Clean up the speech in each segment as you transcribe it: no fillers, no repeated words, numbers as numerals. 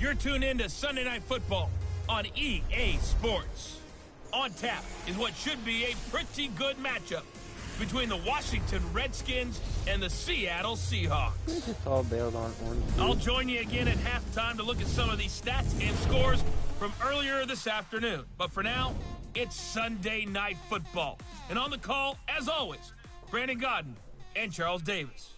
You're tuned in to Sunday Night Football on EA Sports. On tap is what should be a pretty good matchup between the Washington Redskins and the Seattle Seahawks. It's all bailed on orange. I'll join you again at halftime to look at some of these stats and scores from earlier this afternoon. But for now, it's Sunday Night Football. And on the call, as always, Brandon Godden and Charles Davis.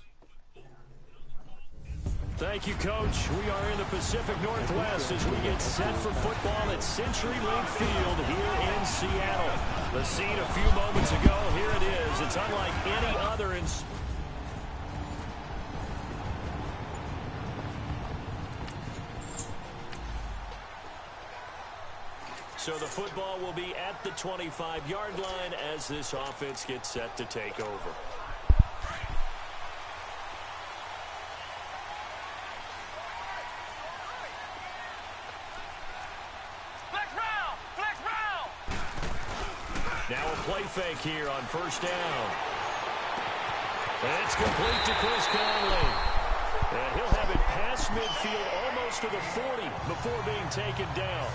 Thank you, Coach. We are in the Pacific Northwest as we get set for football at CenturyLink Field here in Seattle. The scene a few moments ago, here it is. It's unlike any other in... So the football will be at the 25-yard line as this offense gets set to take over. Now a play fake here on first down. And it's complete to Chris Conley. And he'll have it past midfield almost to the 40 before being taken down.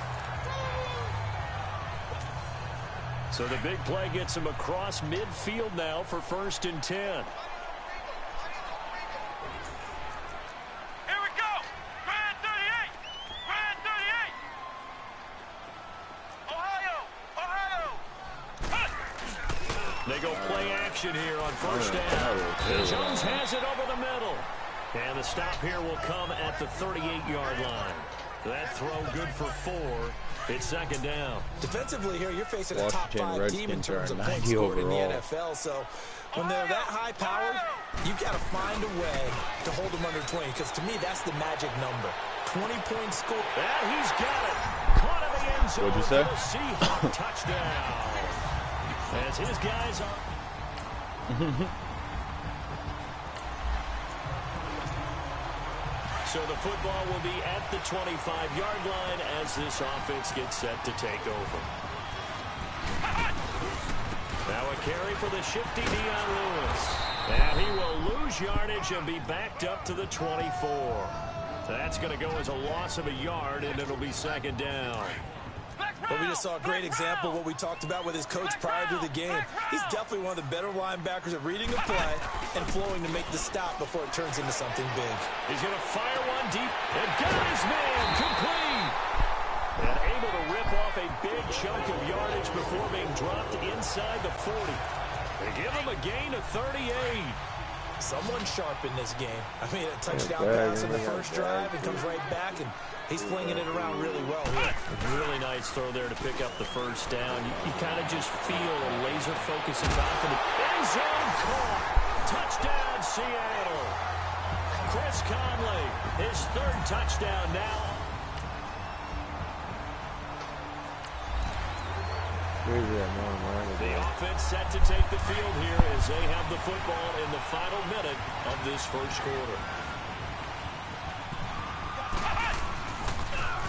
So the big play gets him across midfield now for 1st and 10. They go play action here on first down. Jones has it over the middle. And the stop here will come at the 38-yard line. That throw good for 4. It's 2nd down. Defensively here, you're facing a top 5 team in terms of points scored in the NFL. So when they're that high powered, you've got to find a way to hold them under 20. Because to me, that's the magic number. 20 points scored. And he's got it. Caught in the end zone. What'd you say? Seahawks touchdown. As his guys are... So the football will be at the 25-yard line as this offense gets set to take over. Now a carry for the shifty Dion Lewis. And he will lose yardage and be backed up to the 24. That's going to go as a loss of a yard, and it'll be 2nd down. But we just saw a great example of what we talked about with his coach prior to the game. He's definitely one of the better linebackers at reading a play and flowing to make the stop before it turns into something big. He's going to fire one deep and got his man complete. And able to rip off a big chunk of yardage before being dropped inside the 40. They give him a gain of 38. Someone sharp in this game. I mean, a touchdown pass in the first drive and comes right back, and he's flinging it around really well here. Really nice throw there to pick up the first down. You kind of just feel a laser focus and confidence. End zone caught. Touchdown, Seattle. Chris Conley, his 3rd touchdown now. The offense set to take the field here as they have the football in the final minute of this first quarter.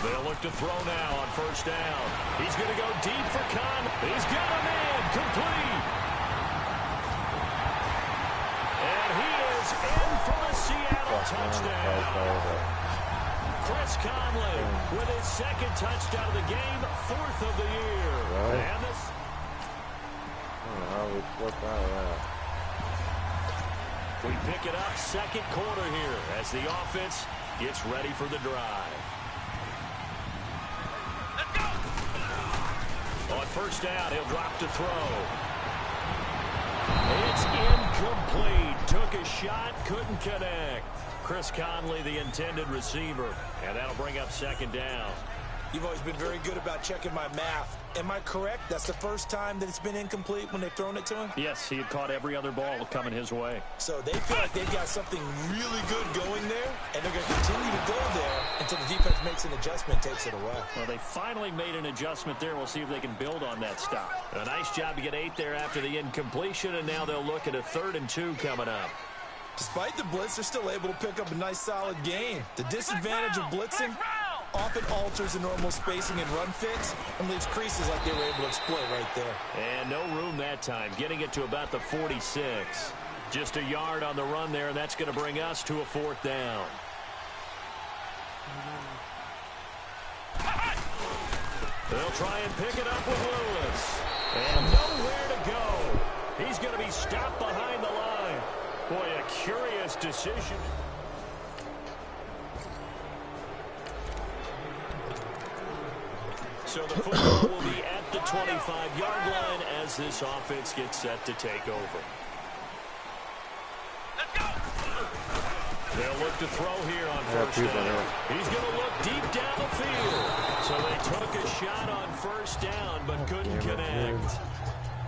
They'll look to throw now on first down. He's going to go deep for Conley. He's got a man complete. And he is in for the Seattle touchdown. Chris Conley with his 2nd touchdown of the game, 4th of the year. Right. And this... We pick it up 2nd quarter here as the offense gets ready for the drive. Let's go! On first down, he'll drop to throw. It's incomplete. Took a shot, couldn't connect. Chris Conley, the intended receiver. And that'll bring up 2nd down. You've always been very good about checking my math. Am I correct? That's the first time that it's been incomplete when they've thrown it to him? Yes, he had caught every other ball coming his way. So they feel like they've got something really good going there, and they're going to continue to go there until the defense makes an adjustment, takes it away. Well, they finally made an adjustment there. We'll see if they can build on that stop. A nice job to get 8 there after the incompletion, and now they'll look at a 3rd and 2 coming up. Despite the blitz, they're still able to pick up a nice, solid gain. The disadvantage of blitzing often alters the normal spacing and run fits and leaves creases like they were able to exploit right there. And no room that time, getting it to about the 46. Just a yard on the run there, and that's going to bring us to a 4th down. They'll try and pick it up with Lewis. And nowhere to go. He's going to be stopped behind the line. Boy, a curious decision. So the football will be at the 25-yard line as this offense gets set to take over. They'll look to throw here on first down. He's going to look deep down the field. So they took a shot on first down but couldn't connect.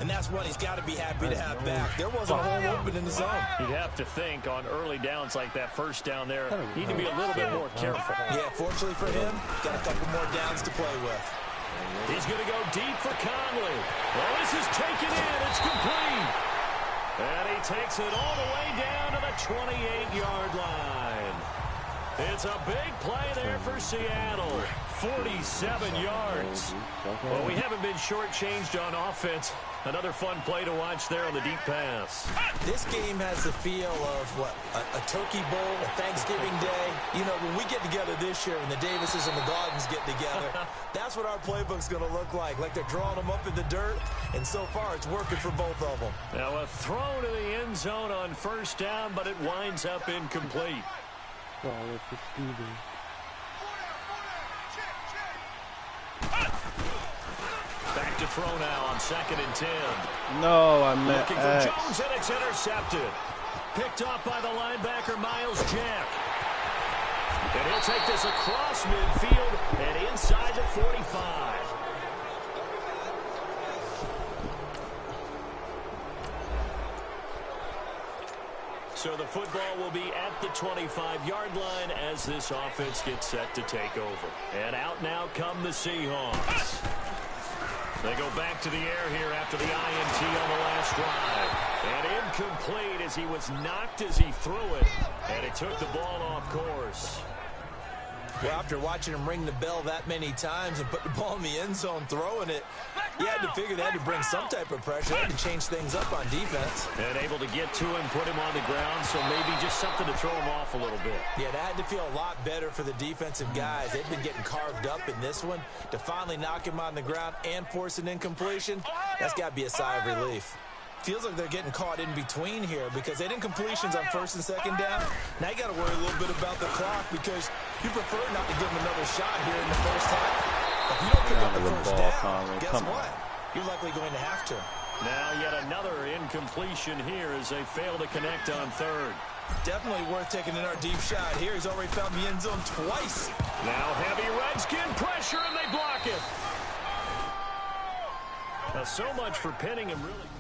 And that's what he's got to be happy to have back. There wasn't a hole open in the zone. You'd have to think on early downs like that first down there, you need to be a little bit more careful. Yeah, fortunately for him, got a couple more downs to play with. He's going to go deep for Conley. Well, this is taken in. It's complete. And he takes it all the way down to the 28-yard line. It's a big play there for Seattle. 47 yards. Well, we haven't been shortchanged on offense. Another fun play to watch there on the deep pass. This game has the feel of, what, a turkey bowl, a Thanksgiving day. You know, when we get together this year and the Davises and the Gardens get together, that's what our playbook's going to look like. Like they're drawing them up in the dirt, and so far it's working for both of them. Now a throw to the end zone on first down, but it winds up incomplete. Back to throw now on 2nd and 10. No, I meant looking for Jones, and it's intercepted. Picked off by the linebacker, Miles Jack. And he'll take this across midfield and inside the 45. So the football will be at the 25-yard line as this offense gets set to take over. And out now come the Seahawks. They go back to the air here after the INT on the last drive. And incomplete as he was knocked as he threw it. And it took the ball off course. Well, after watching him ring the bell that many times and put the ball in the end zone throwing it, you had to figure they had to bring some type of pressure. They had to change things up on defense. And able to get to him, put him on the ground, so maybe just something to throw him off a little bit. Yeah, that had to feel a lot better for the defensive guys. They've been getting carved up in this one. To finally knock him on the ground and force an incompletion, that's got to be a sigh of relief. Feels like they're getting caught in between here because they didn't completions on 1st and 2nd down. Now you got to worry a little bit about the clock because you prefer not to give them another shot here in the first half. If you don't pick up the first down, guess what? You're likely going to have to. Now yet another incompletion here as they fail to connect on 3rd. Definitely worth taking in our deep shot here. He's already found the end zone twice. Now heavy Redskin pressure and they block it. Now so much for pinning him really.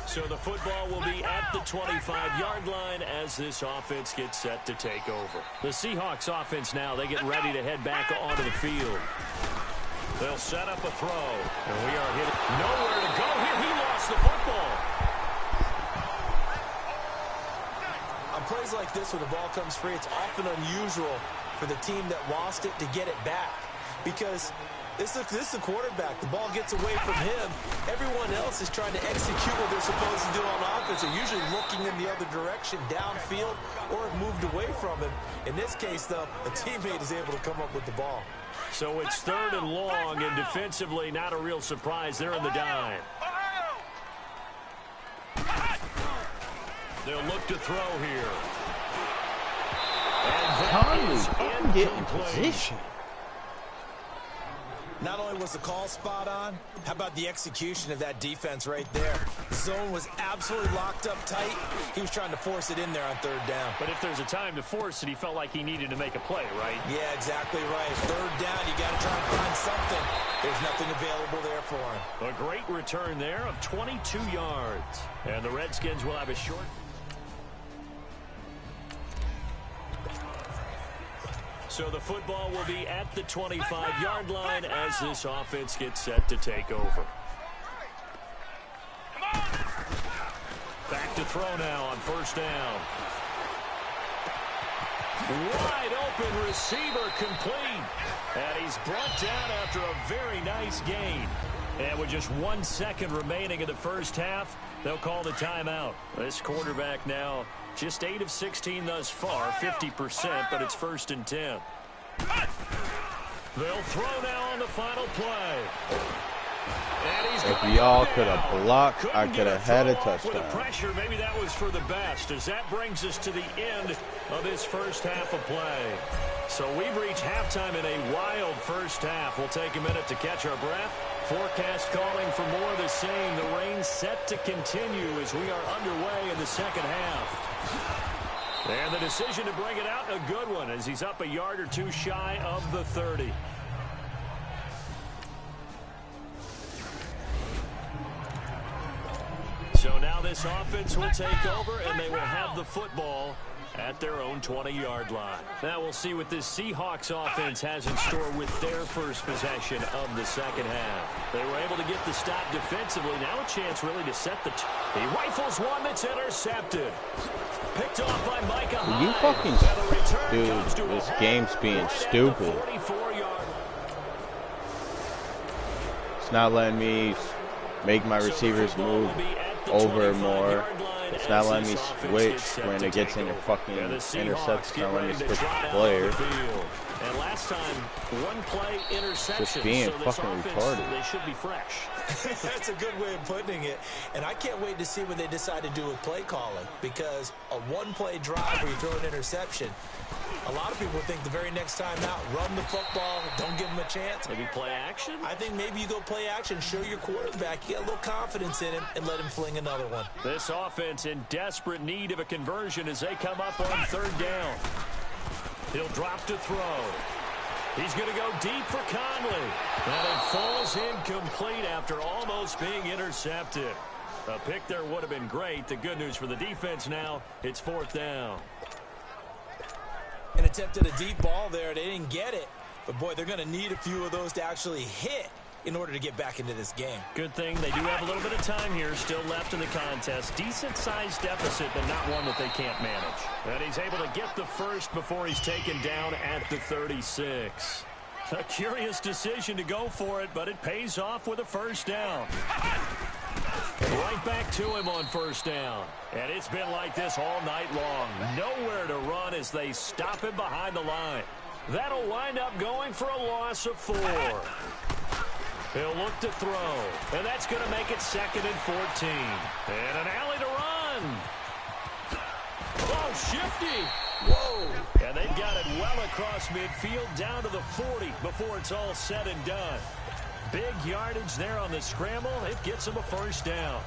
So the football will be at the 25-yard line as this offense gets set to take over. The Seahawks offense now, they get ready to head back onto the field. They'll set up a throw. And we are hitting nowhere to go here. He lost the football. On plays like this where the ball comes free, it's often unusual for the team that lost it to get it back. Because this is the quarterback. The ball gets away from him. Everyone else is trying to execute what they're supposed to do on offense. They're usually looking in the other direction, downfield, or have moved away from him. In this case, though, a teammate is able to come up with the ball. So it's 3rd and long, and defensively, not a real surprise. They're in the dime. They'll look to throw here. And that is incomplete. Not only was the call spot on, how about the execution of that defense right there? The zone was absolutely locked up tight. He was trying to force it in there on 3rd down. But if there's a time to force it, he felt like he needed to make a play, right? Yeah, exactly right. 3rd down, you got to try and find something. There's nothing available there for him. A great return there of 22 yards. And the Redskins will have a short. So the football will be at the 25-yard line as this offense gets set to take over. Back to throw now on 1st down. Wide open receiver complete. And he's brought down after a very nice gain. And with just 1 second remaining in the first half, They'll call the timeout. This quarterback now just 8 of 16 thus far, 50%, but it's 1st and 10. They'll throw now on the final play. If y'all could have blocked, I could have had a touchdown. With the pressure, maybe that was for the best, as that brings us to the end of this first half of play. So we've reached halftime in a wild first half. We'll take a minute to catch our breath. Forecast calling for more of the same. The rain set to continue as we are underway in the second half. And the decision to bring it out, a good one, as he's up a yard or two shy of the 30. So now this offense will take over, and they will have the football at their own 20-yard line. Now we'll see what this Seahawks offense has in store with their first possession of the second half. They were able to get the stop defensively. Now a chance really to set the... He rifles one that's intercepted. Picked off by Micah Hyde. You fucking... Dude, this game's being stupid. It's not letting me make my receivers move over more. It's not letting me switch when it gets in your fucking intercepts. It's not letting me switch the player. And last time, one play interception. Just being fucking retarded. They should be fresh. That's a good way of putting it. And I can't wait to see what they decide to do with play calling, because a one-play drive where you throw an interception, a lot of people think the very next time out, run the football, don't give them a chance. Maybe play action? I think maybe you go play action, show your quarterback, get a little confidence in him, and let him fling another one. This offense in desperate need of a conversion as they come up on 3rd down. He'll drop to throw. He's going to go deep for Conley. And it falls incomplete after almost being intercepted. A pick there would have been great. The good news for the defense now, it's 4th down. And attempted a deep ball there. They didn't get it. But, boy, they're going to need a few of those to actually hit in order to get back into this game. Good thing they do have a little bit of time here still left in the contest. Decent-sized deficit, but not one that they can't manage. And he's able to get the first before he's taken down at the 36. A curious decision to go for it, but it pays off with a 1st down. Right back to him on 1st down. And it's been like this all night long. Nowhere to run as they stop him behind the line. That'll wind up going for a loss of 4. He'll look to throw, and that's going to make it 2nd and 14. And an alley to run. Oh, shifty. Whoa. And they've got it well across midfield down to the 40 before it's all said and done. Big yardage there on the scramble. It gets them a 1st down.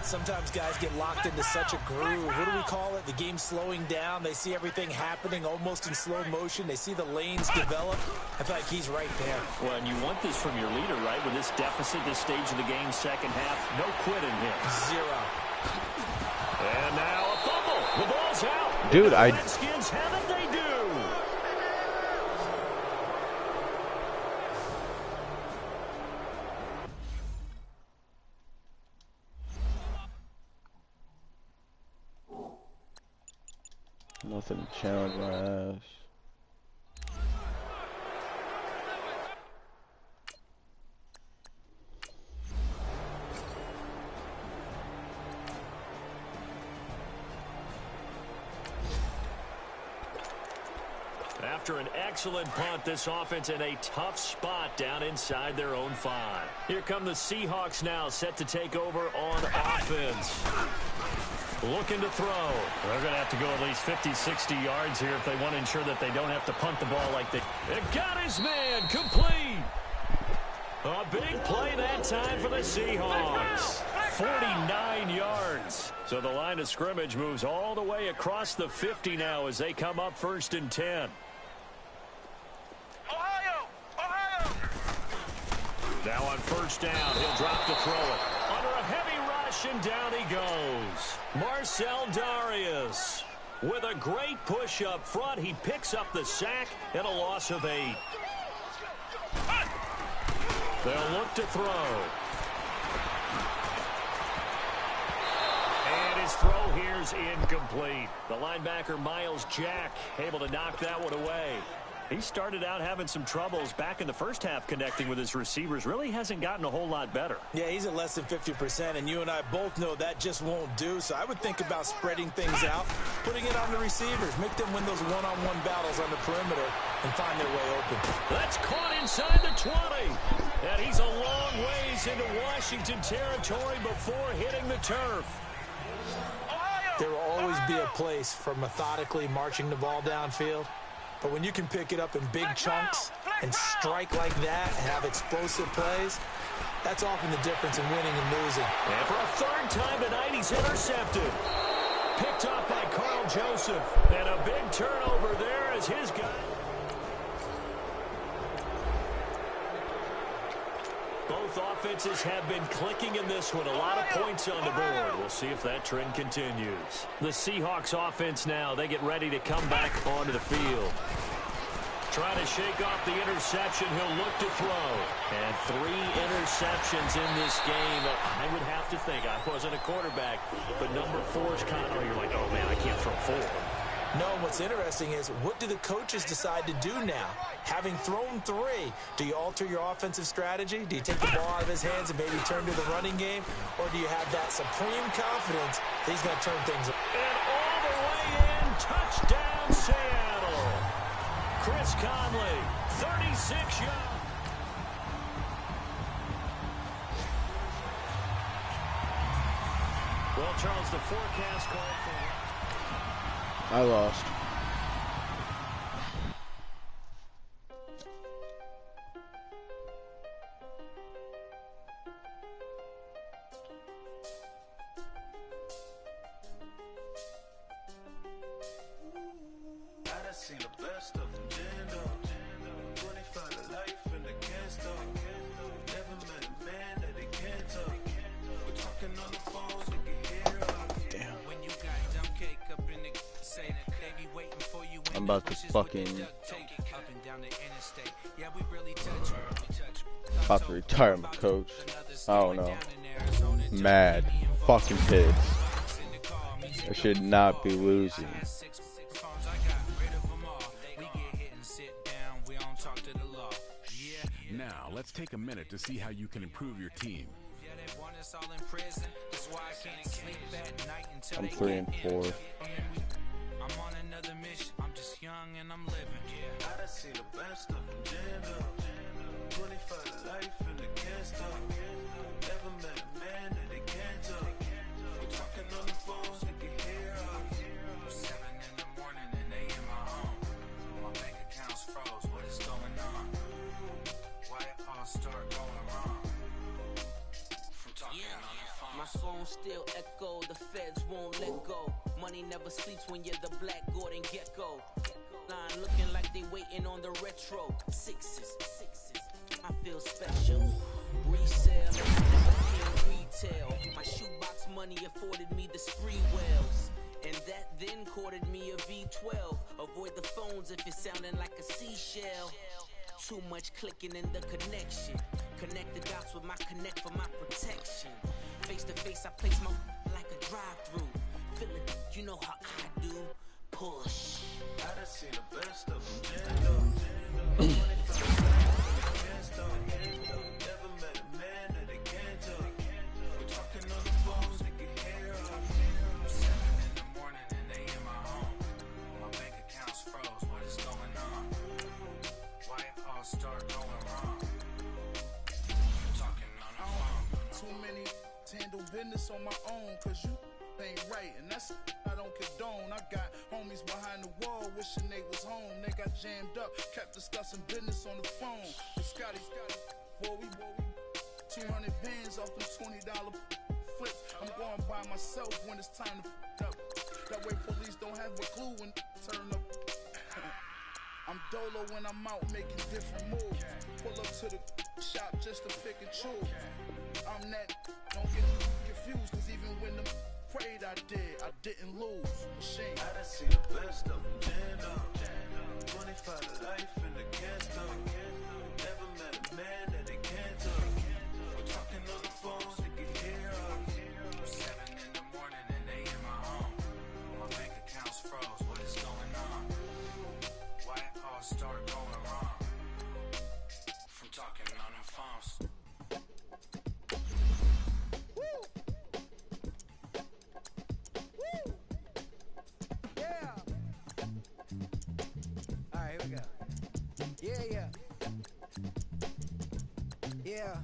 Sometimes guys get locked into such a groove. What do we call it? The game slowing down. They see everything happening almost in slow motion. They see the lanes develop. I feel like he's right there. Well, and you want this from your leader, right? With this deficit, this stage of the game, second half, no quitting him. 0. And now a fumble. The ball's out. Dude, the Redskins have it. They do. Nothing to challenge my ass. After an excellent punt, this offense in a tough spot down inside their own 5. Here come the Seahawks now, set to take over on offense. Looking to throw. They're going to have to go at least 50, 60 yards here if they want to ensure that they don't have to punt the ball like they... It got his man complete. A big play that time for the Seahawks. 49 yards. So the line of scrimmage moves all the way across the 50 now as they come up 1st and 10. Now on 1st down, he'll drop to throw it. Under a heavy rush, and down he goes. Marcel Darius with a great push up front. He picks up the sack and a loss of 8. They'll look to throw. And his throw here's incomplete. The linebacker, Miles Jack, able to knock that one away. He started out having some troubles back in the first half connecting with his receivers. Really hasn't gotten a whole lot better. Yeah, he's at less than 50%, and you and I both know that just won't do. So I would think about spreading things out, putting it on the receivers, make them win those one-on-one battles on the perimeter, and find their way open. That's caught inside the 20. And he's a long ways into Washington territory before hitting the turf. There will always be a place for methodically marching the ball downfield. But when you can pick it up in big chunks and strike like that and have explosive plays, that's often the difference in winning and losing. And for a third time tonight, he's intercepted. Picked up by Carl Joseph. And a big turnover there as his guy. Both offenses have been clicking in this one. A lot of points on the board. We'll see if that trend continues. The Seahawks offense now, they get ready to come back onto the field. Trying to shake off the interception. He'll look to throw. And 3 interceptions in this game. I would have to think. I wasn't a quarterback. But number 4 is kind of, you're like, oh, man, I can't throw 4. No, what's interesting is, what do the coaches decide to do now? Having thrown 3, do you alter your offensive strategy? Do you take the ball out of his hands and maybe turn to the running game? Or do you have that supreme confidence that he's going to turn things around? And all the way in, touchdown Seattle. Chris Conley, 36 yards. Well, Charles, the forecast called for... I lost. I'm about to fucking about to retire my coach. I don't know. Mad. Fucking pissed. I should not be losing. Now, let's take a minute to see how you can improve your team. I'm 3-4. I'm on another mission. I'm just young and I'm living. Yeah. I done seen the best of them jammed up. 25 life and they can't stop. Never met a man that they can't talk. We're talking on the phones, they can hear us. 7 in the morning and they in my home. My bank account's froze. What is going on? Why it all start going wrong? From talking on the phone. My phone still echo. The feds won't let go. Money never sleeps when you're the Black Gordon Gecko. Line looking like they waiting on the retro. Sixes. I feel special. Resale, retail. My shoebox money afforded me the spree wells. And that then courted me a V12. Avoid the phones if you're sounding like a seashell. Too much clicking in the connection. Connect the dots with my connect for my protection. Face to face, I place my like a drive-through. Feel it, you know how I do. Push. I done seen the best of them jammed up. Never met a man that they can't talk. We're talking on the phones, they can hear us. 7 in the morning and they in my home. My bank account's froze. What is going on? Why it all start going wrong? Talking on the phone. Too many handle business on my own, cause you ain't right, and that's I don't condone. I got homies behind the wall wishing they was home. They got jammed up, kept discussing business on the phone. But Scotty, boy, we 200 bands off them $20 flips. I'm going by myself when it's time to f up. That way police don't have a clue when turn up. I'm dolo when I'm out making different moves. Pull up to the shop just to pick and choose. I'm that, don't get confused, cause even when them prayed I didn't lose. Shame. I done seen the best of them jammed up. 25 life and they can't stop. Never met a man that they can't talk. We're talking on the phones, they can hear us. 7 in the morning and they in my home. My bank account's froze. What is going on? Why it all start going talking on her phones. Yeah. All right, here we go. Yeah. Yeah.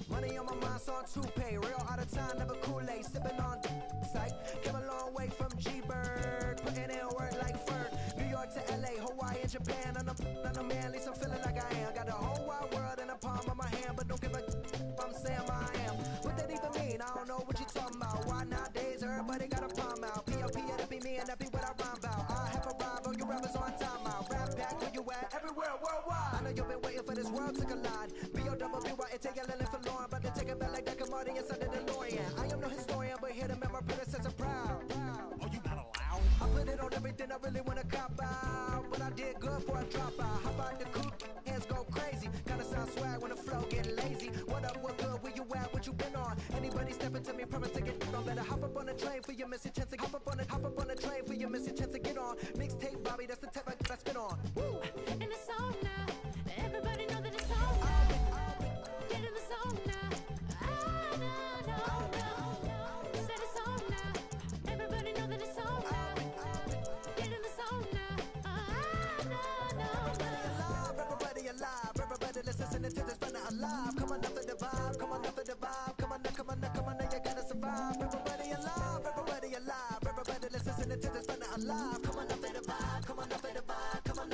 Money on my mind, so on toupee. Real out of time, never Kool-Aid. Sipping on sight. Came a long way from G-Bird. Putting in work like Ferg. New York to LA, Hawaii and Japan. On a man, at least I'm feeling like I am. Got the whole wide world in the palm of my hand, but don't give a I'm Sam I am. What that even mean? I don't know what you talking about. Why nowadays everybody got a palm out? P.O.P. that'll be me and that be what I rhyme about. I have arrived on your rappers on time out. Rap back where you at, everywhere worldwide. I know you've been waiting for this world to collide. B-O-W-Y-N-T-L-L for Lauren, but to take it back like Dr. Marty inside the DeLorean. I am no historian, but here to make my predecessor proud. Oh, you not allowed? I put it on everything I really wanna cop out, but I did good for a drop out. Hop out the coupe, hands go crazy. Kinda sound swag when the flow get lazy. What up, what good, where you at, what you been on? Anybody stepping to me, promise to get on. Better hop up on the train for your missing chance to hop up on the train for your missing chance to get on. Mixtape Bobby, that's the type I spit on. Woo! And it's on now. Everybody know that it's on now. Get in the zone now. No. Said it's on now. Everybody know that it's on now. Get in the zone now. No. Everybody alive, everybody listening to this banner alive. Come on up for the vibe, come on up for the vibe. Come on now, you gotta survive. Everybody alive, everybody listening to this banner alive. Come on up for the vibe, come on up for the vibe. Come on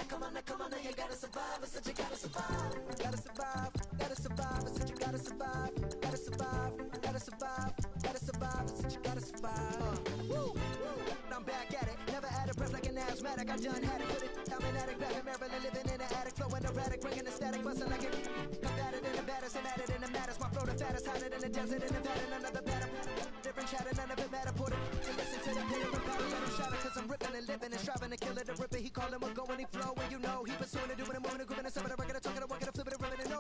now, you gotta survive. I said you gotta survive. Gotta survive. I said you gotta survive. Gotta survive. I said you gotta survive. Woo. I'm back at it. Never had a breath like an asthmatic. I done had it. Put it. I'm an addict back in Maryland, living in an attic, flowing erratic, bringing the static, busting like it. Combated in the baddest and added in the maddest. My flow the fattest, hotter than the desert in Nevada. Another batter. Different chatter, none of it matter. Put it and listen to the pitter and patter. Let him shatter, cause I'm ripping and living and striving to kill it. The ripper, he callin' what going, he flow, and you know he pursuing it, doing it, moving it, grooving it, some of the record, talking, walking, flipping it, ripping it. No.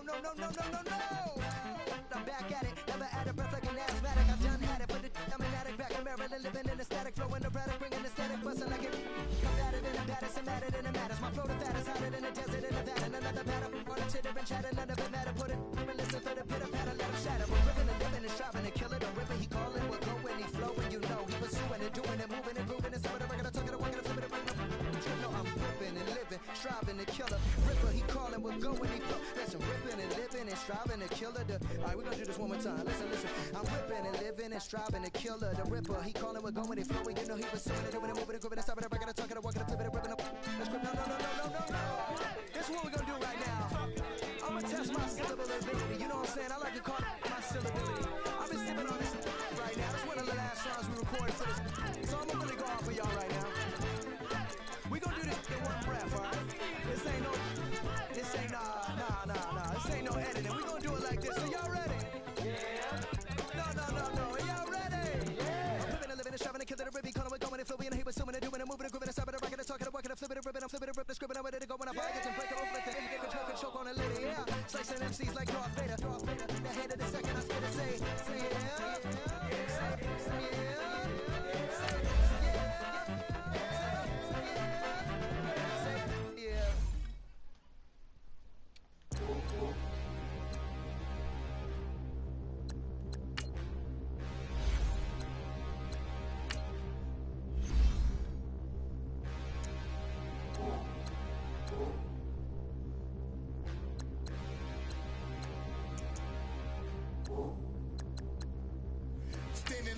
I'm back at it. Never had a breath like an asthmatic. I done had it. Put it. I'm an addict back in Maryland, living in the static, flowing erratic, bringing the static, busting like it. Combated in the baddest and added in the maddest. My flow the fattest, hotter than the desert in Nevada. Another batter, on a chitter and chatter, none of it matter. Put it and listen for the pitter patter, let him shatter. We're ripping and living and striving to kill it. The ripper, he calling, we're going, he flowing, you know. He pursuing it, doing it, moving and grooving it. Some of the record, talking, walking, flipping it, bringing it. You know I'm ripping and living, striving to kill it. Ripper, he calling, we're going, he flow. Listen, ripping and living and striving to kill it. Alright, we're gonna do this one more time. Listen. I'm ripping and living and striving to kill it. The ripper, he calling, we're going, he flowing. You know he pursuing it, doing it, moving it, grooving it. Stopping it, breaking it, talking, walking, flipping it, ripping it. Let's grip. No. This is what we're gonna do right now. I'm gonna test my syllable ability. You know what I'm saying? I like to call it my syllability. I've been sipping on this right now. This is one of the last songs we recorded for this. So I'm gonna really go off for y'all right now. We gonna do this in one breath, alright? This ain't no editing. We gonna do it like this. So y'all ready? Yeah. No. Are y'all ready? Yeah. I'm living and living and striving to kill it. A ribby calling, we're going and flipping and he pursuing it, doing it, moving and grooving and stopping it, rocking it, talking, walking it, flipping it, ripping, I'm flipping it, ripping, scribbling, I'm ready to go when I buy it and break it off like the end, get control, choke on a lady, yeah. Slicing MCs like Darth Vader. The head of the second, I spit and say,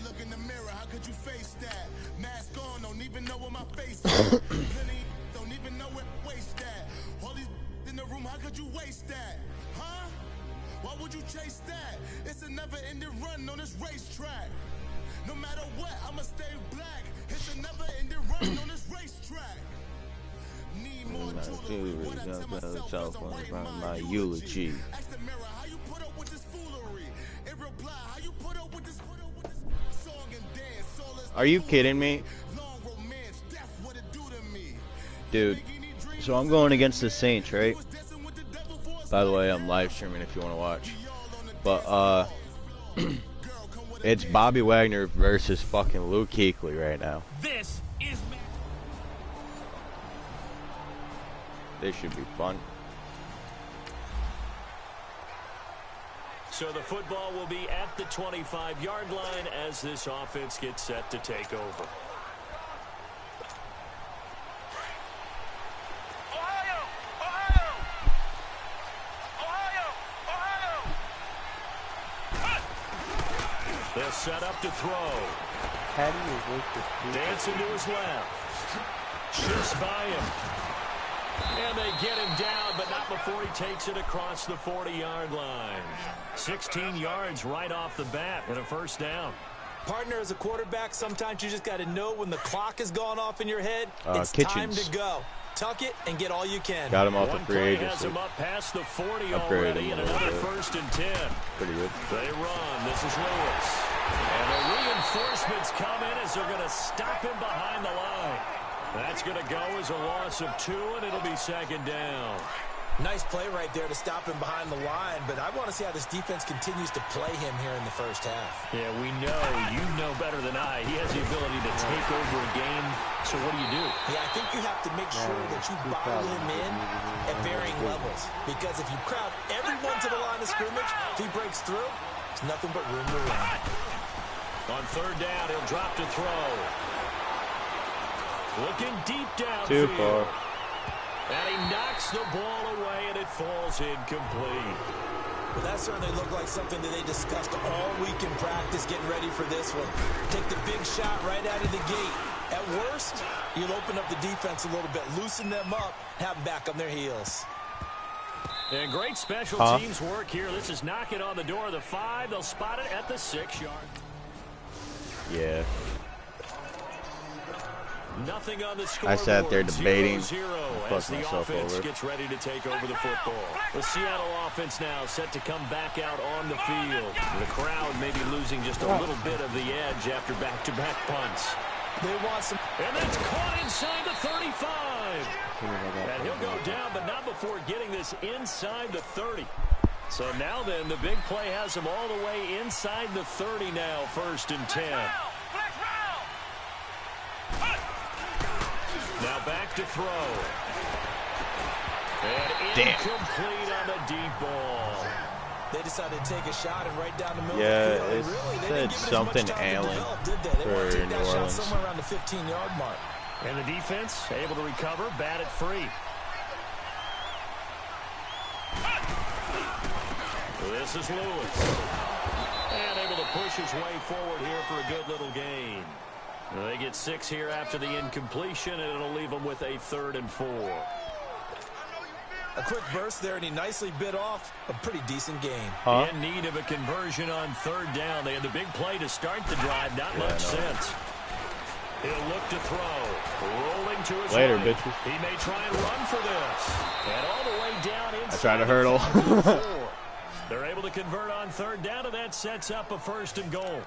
Look in the mirror, how could you face that? Mask on, don't even know where my face is. Plenty don't even know where waste that. All these in the room, how could you waste that? Huh? Why would you chase that? It's a never-ending run on this racetrack. No matter what, I'ma stay black. It's a never-ending run on this racetrack. Need more jewelry. What I tell myself as I'm writing my eulogy. Ask the mirror, how you put up with this foolery? It reply, how you put up with this song and dance. Are you kidding me? Dude, so I'm going against the Saints, right? By the way, I'm live streaming if you want to watch. But, it's Bobby Wagner versus fucking Luke Kuechly right now. This is... This should be fun. So the football will be at the 25-yard line as this offense gets set to take over. They'll set up to throw. Dancing to his left. Shifts by him. And they get him down, but not before he takes it across the 40-yard line. 16 yards right off the bat and a first down. Partner, as a quarterback, sometimes you just got to know when the clock has gone off in your head, it's Kitchens. time to go. Tuck it and get all you can. Got him off the One free play agency. has him up past the 40 Upgraded already, him and a little another bit. first and 10. Pretty good. They run. This is Lewis. And the reinforcements come in as they're going to stop him behind the line. That's going to go as a loss of 2, and it'll be second down. Nice play right there to stop him behind the line, but I want to see how this defense continues to play him here in the first half. Yeah, we know. You know better than I. He has the ability to take over a game. So what do you do? Yeah, I think you have to make sure that you buy him in at varying levels. Because if you crowd everyone to the line of scrimmage, if he breaks through, it's nothing but room to run. On third down, he'll drop to throw. Looking deep down. Too far. And he knocks the ball away, and it falls incomplete. Well, that certainly looked like something that they discussed all week in practice, getting ready for this one. Take the big shot right out of the gate. At worst, you'll open up the defense a little bit, loosen them up, have them back on their heels. And great special teams work here. This is knocking on the door of the 5. They'll spot it at the 6-yard. Yeah. Nothing on the scoreboard. I sat there debating. 0-0 Fucked as the myself offense over. gets ready to take over the football. The Seattle offense now set to come back out on the field. The crowd may be losing just a little bit of the edge after back-to-back punts. They want some. And that's caught inside the 35. And he'll go down, but not before getting this inside the 30. So now then, the big play has him all the way inside the 30 now, first and 10. Now back to throw. And incomplete on the deep ball. They decided to take a shot and right down the middle Yeah, of the field. it Really, they said didn't give it as much something time to Allen develop, did they? They want to for take that New shot Orleans. somewhere around the 15-yard mark. And the defense able to recover, bat it free. This is Lewis. And able to push his way forward here for a good little gain. They get 6 here after the incompletion, and it'll leave them with a 3rd and 4. A quick burst there, and he nicely bit off a pretty decent game. In need of a conversion on 3rd down. They had the big play to start the drive. Not much sense. He'll look to throw. Rolling to his Later, right. bitches. He may try and run for this. And all the way down inside. I tried to hurdle. They're able to convert on 3rd down, and that sets up a 1st and goal.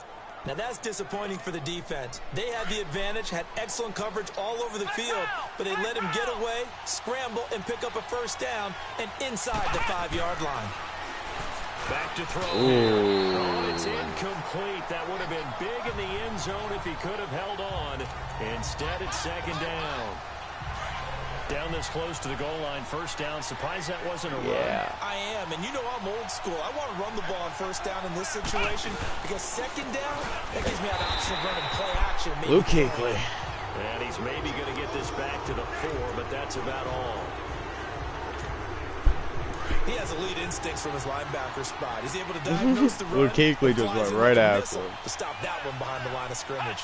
Now, that's disappointing for the defense. They had the advantage, had excellent coverage all over the field, but they let him get away, scramble, and pick up a 1st down, and inside the 5-yard line. Back to throw. Ooh. Oh, it's incomplete. That would have been big in the end zone if he could have held on. Instead, it's 2nd down. Down this close to the goal line, 1st down. Surprised that wasn't a run. I am, and you know I'm old school. I want to run the ball on 1st down in this situation because 2nd down, that gives me an option of running play action. Luke Kuechly. And he's maybe going to get this back to the 4, but that's about all. He has elite instincts from his linebacker spot. He's able to diagnose the run. Luke Kuechly just went right after him. To stop that one behind the line of scrimmage.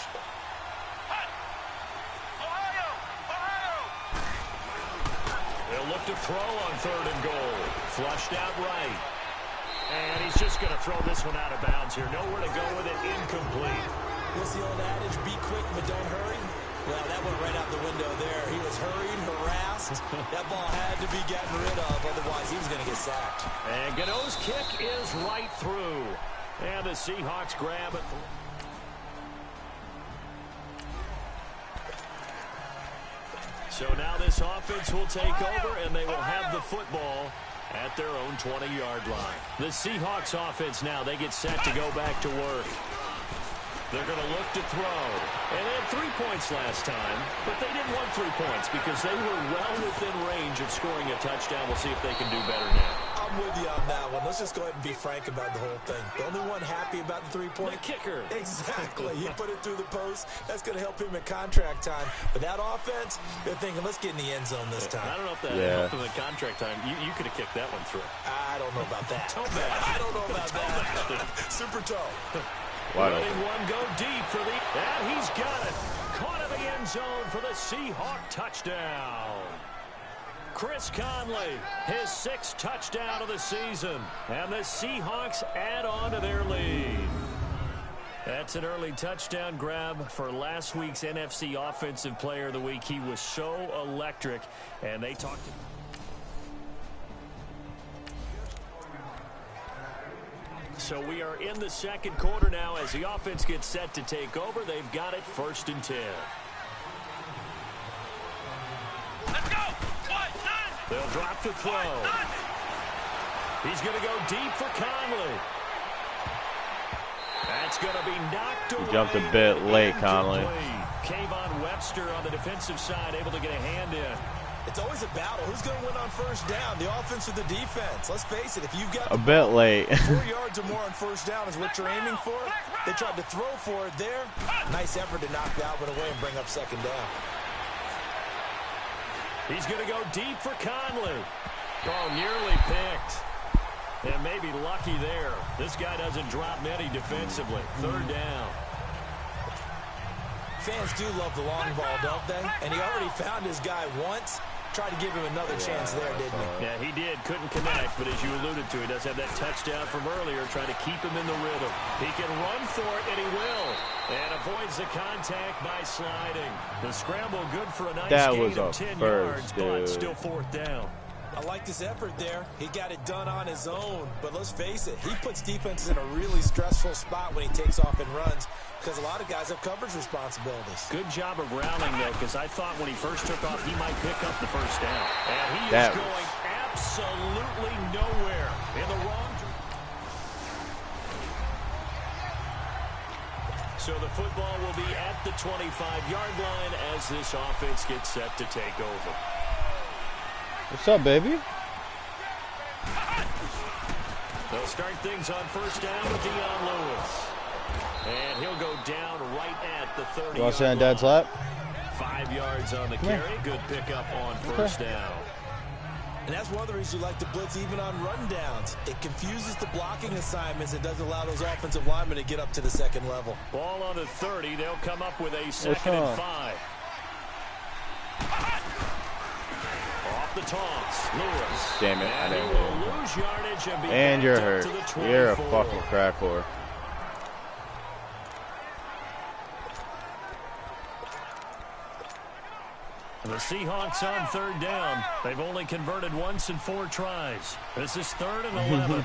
They'll look to throw on 3rd and goal. Flushed out right. And he's just going to throw this one out of bounds here. Nowhere to go with it. Incomplete. What's the old adage? Be quick, but don't hurry. Well, that went right out the window there. He was hurried, harassed. That ball had to be gotten rid of. Otherwise, he was going to get sacked. And Gano's kick is right through. And the Seahawks grab it. So now this offense will take over, and they will have the football at their own 20-yard line. The Seahawks offense now, they get set to go back to work. They're going to look to throw. And they had 3 points last time, but they didn't want 3 points because they were well within range of scoring a touchdown. We'll see if they can do better now. I'm with you on that one. Let's just go ahead and be frank about the whole thing. The only one happy about the 3-point. The kicker. Exactly. He put it through the post. That's going to help him in contract time. But that offense, they're thinking, let's get in the end zone this time. I don't know if that helped him in contract time. You could have kicked that one through. I don't know about that. Toe bash. I don't know about that. Super toe. Letting one go deep for the... And he's got it. Caught in the end zone for the Seahawk touchdown. Chris Conley, his 6th touchdown of the season. And the Seahawks add on to their lead. That's an early touchdown grab for last week's NFC Offensive Player of the Week. He was so electric. And they talked to... So we are in the second quarter now as the offense gets set to take over. They've got it 1st and 10. Let's go. They'll drop to throw. He's going to go deep for Conley. That's going to be knocked away. He jumped a bit late, Conley. Kayvon Webster on the defensive side able to get a hand in. It's always a battle. Who's going to win on first down, the offense or the defense? Let's face it, if you've got a bit late. 4 yards or more on first down is what you're aiming for. They tried to throw for it there. Nice effort to knock that one away and bring up second down. He's going to go deep for Conley. Oh, nearly picked. And maybe lucky there. This guy doesn't drop many defensively. 3rd down. Fans do love the long ball, don't they? And he already found his guy once. Tried to give him another chance there, didn't he? Yeah, he did. Couldn't connect, but as you alluded to, he does have that touchdown from earlier, trying to keep him in the rhythm. He can run for it, and he will. And avoids the contact by sliding. The scramble good for a nice gain of 10 yards, but still 4th down. I like this effort there. He got it done on his own. But let's face it, he puts defenses in a really stressful spot when he takes off and runs because a lot of guys have coverage responsibilities. Good job of rallying, though, because I thought when he first took off, he might pick up the first down. And he is going absolutely nowhere in the wrong direction. So the football will be at the 25-yard line as this offense gets set to take over. What's up, baby? They'll start things on first down with Dion Lewis. And he'll go down right at the 30-yard line. You want to sit on Dad's lap? 5 yards on the carry. Good pickup on first down. And that's one of the reasons you like to blitz even on rundowns. It confuses the blocking assignments. It doesn't allow those offensive linemen to get up to the second level. Ball on the 30. They'll come up with a 2nd and 5. Off the toss, Lewis. Damn it, I didn't lose yardage and you're hurt. You're a fucking crack whore. The Seahawks on 3rd down. They've only converted once in 4 tries. This is 3rd and 11.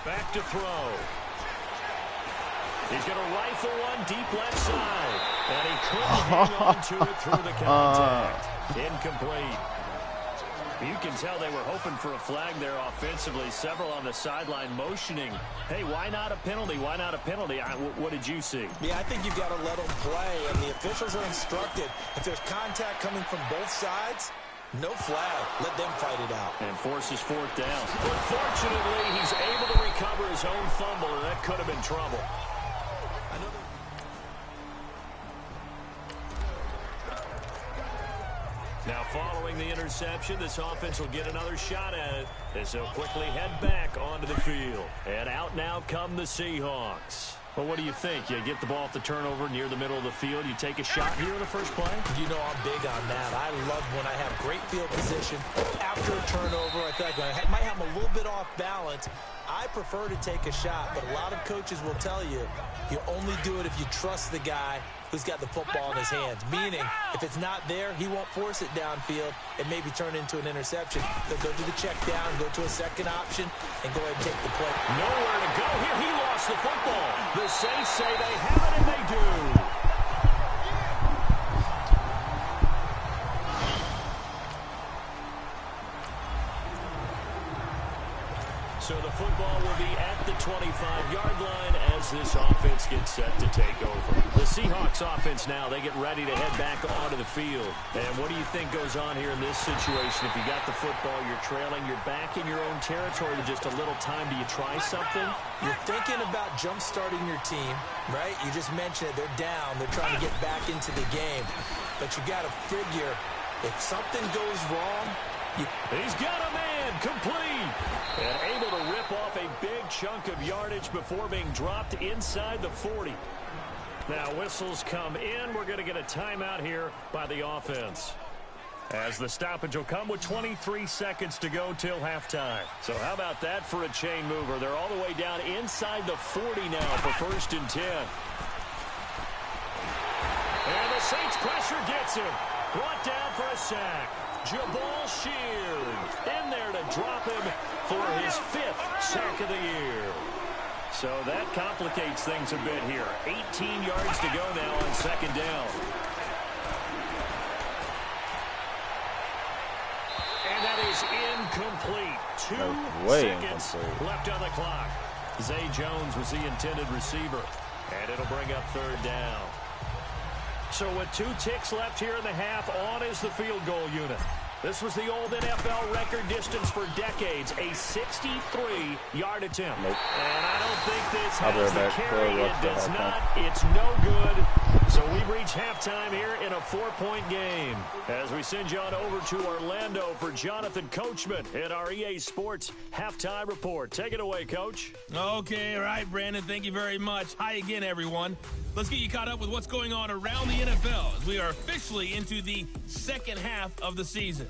Back to throw. He's going to rifle one deep left side. And he couldn't hang on to it through the contact. Incomplete. You can tell they were hoping for a flag there offensively. Several on the sideline motioning. Hey, why not a penalty? Why not a penalty? What did you see? Yeah, I think you've got to let them play. And the officials are instructed, if there's contact coming from both sides, no flag. Let them fight it out. And forces 4th down. Unfortunately, he's able to recover his own fumble, and that could have been trouble. Now, following the interception, this offense will get another shot at it as they'll quickly head back onto the field. And out now come the Seahawks. Well, what do you think? You get the ball off the turnover near the middle of the field. You take a shot here in the first play? You know I'm big on that. I love when I have great field position. After a turnover, I feel like I might have a little bit off balance. I prefer to take a shot, but a lot of coaches will tell you, you only do it if you trust the guy who's got the football in his hands. Meaning, if it's not there, he won't force it downfield and maybe turn into an interception. They'll go to the check down, go to a second option, and go ahead and take the play. Nowhere to go here. He lost the football. The Saints say they have it, and they do. So the football will be at the 25-yard line as this offense gets set to take over. The Seahawks offense now, they get ready to head back onto the field. And what do you think goes on here in this situation? If you got the football, you're trailing, you're back in your own territory with just a little time. Do you try something? You're thinking about jump-starting your team, right? You just mentioned it. They're down. They're trying to get back into the game. But you got to figure if something goes wrong, he's got a man complete and able to rip off a big chunk of yardage before being dropped inside the 40. Now whistles come in. We're going to get a timeout here by the offense, as the stoppage will come with 23 seconds to go till halftime. So how about that for a chain mover? They're all the way down inside the 40 now for 1st and 10. And the Saints pressure gets him. Brought down for a sack. Jabal Sheard in there to drop him for his 5th sack of the year. So that complicates things a bit here. 18 yards to go now on 2nd down. And that is incomplete. 2 seconds left on the clock. Zay Jones was the intended receiver. And it'll bring up 3rd down. So with 2 ticks left here in the half, on is the field goal unit. This was the old NFL record distance for decades, a 63-yard attempt. Nope. And I don't think this has the carry. It does not. It's no good. So we've reached halftime here in a 4-point game. As we send you on over to Orlando for Jonathan Coachman in our EA Sports Halftime Report. Take it away, Coach. Okay, all right, Brandon. Thank you very much. Hi again, everyone. Let's get you caught up with what's going on around the NFL as we are officially into the second half of the season.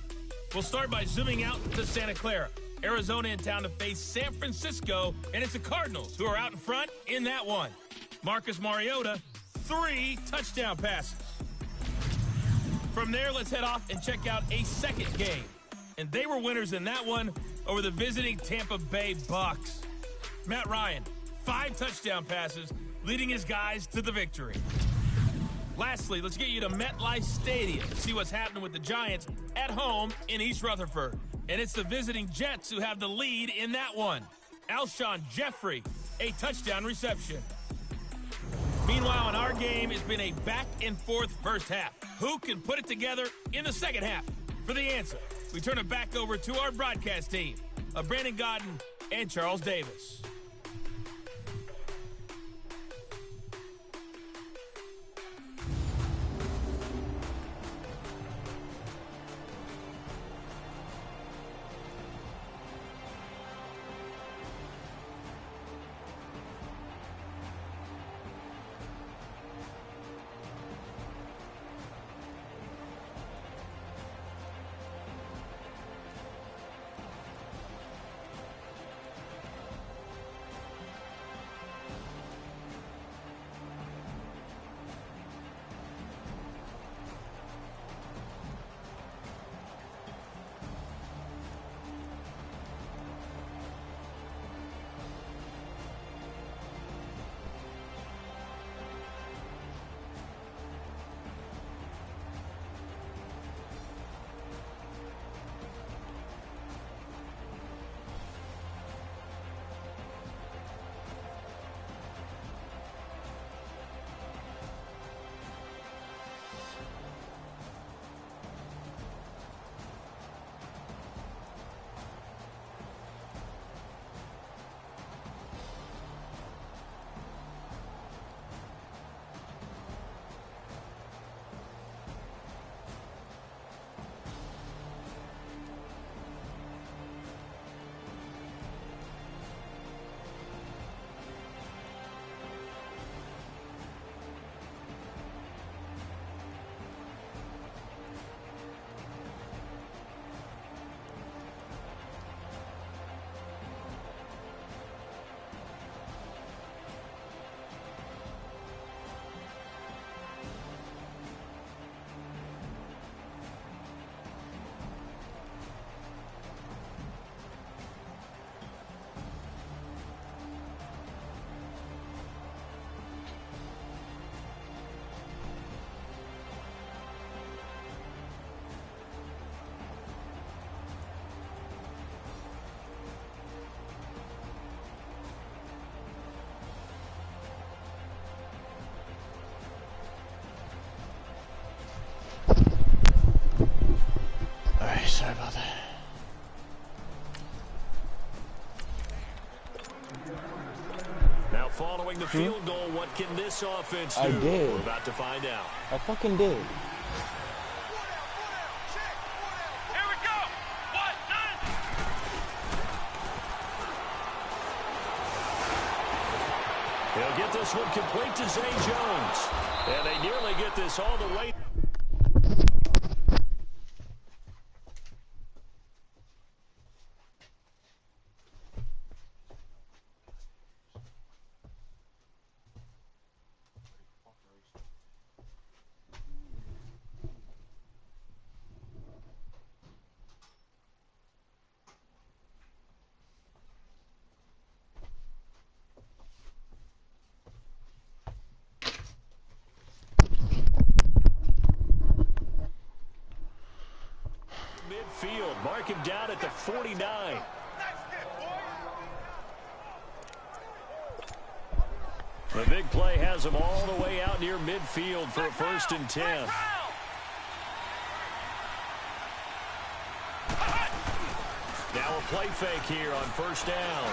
We'll start by zooming out to Santa Clara. Arizona in town to face San Francisco, and it's the Cardinals who are out in front in that one. Marcus Mariota, 3 touchdown passes. From there, let's head off and check out a second game. And they were winners in that one over the visiting Tampa Bay Bucks. Matt Ryan, 5 touchdown passes, leading his guys to the victory. Lastly, let's get you to MetLife Stadium to see what's happening with the Giants at home in East Rutherford. And it's the visiting Jets who have the lead in that one. Alshon Jeffrey, a touchdown reception. Meanwhile, in our game, it's been a back-and-forth first half. Who can put it together in the second half? For the answer, we turn it back over to our broadcast team of Brandon Godden and Charles Davis. Sorry about that. Now following the field goal, what can this offense do? I did. We're about to find out. I fucking did. Here we go. 1-9. He'll get this one complete to Zay Jones. And they nearly get this all the way. Midfield, mark him down at the 49. The big play has him all the way out near midfield for a 1st and 10. Now a play fake here on 1st down.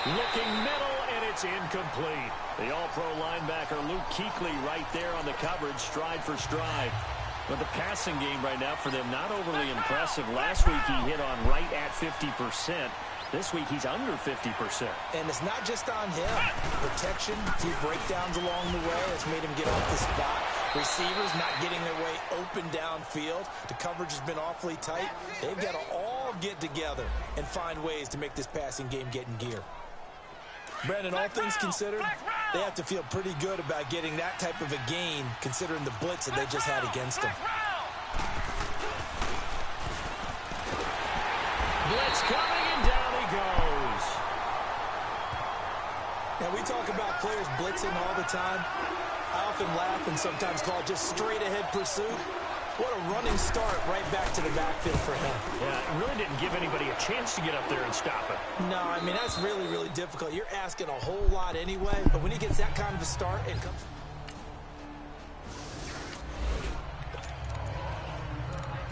Looking middle, and it's incomplete. The all-pro linebacker Luke Kuechly right there on the coverage, stride for stride. But the passing game right now for them, not overly impressive. Last week he hit on right at 50%. This week he's under 50%. And it's not just on him. Protection, a few breakdowns along the way has made him get off the spot. Receivers not getting their way open downfield. The coverage has been awfully tight. They've got to all get together and find ways to make this passing game get in gear. Brandon, all things considered, they have to feel pretty good about getting that type of a gain, considering the blitz that they just had against them. Blitz coming, and down he goes. Now, we talk about players blitzing all the time. I often laugh and sometimes call it just straight-ahead pursuit. What a running start right back to the backfield for him. Yeah, it really didn't give anybody a chance to get up there and stop it. No, I mean, that's really, really difficult. You're asking a whole lot anyway, but when he gets that kind of a start and comes...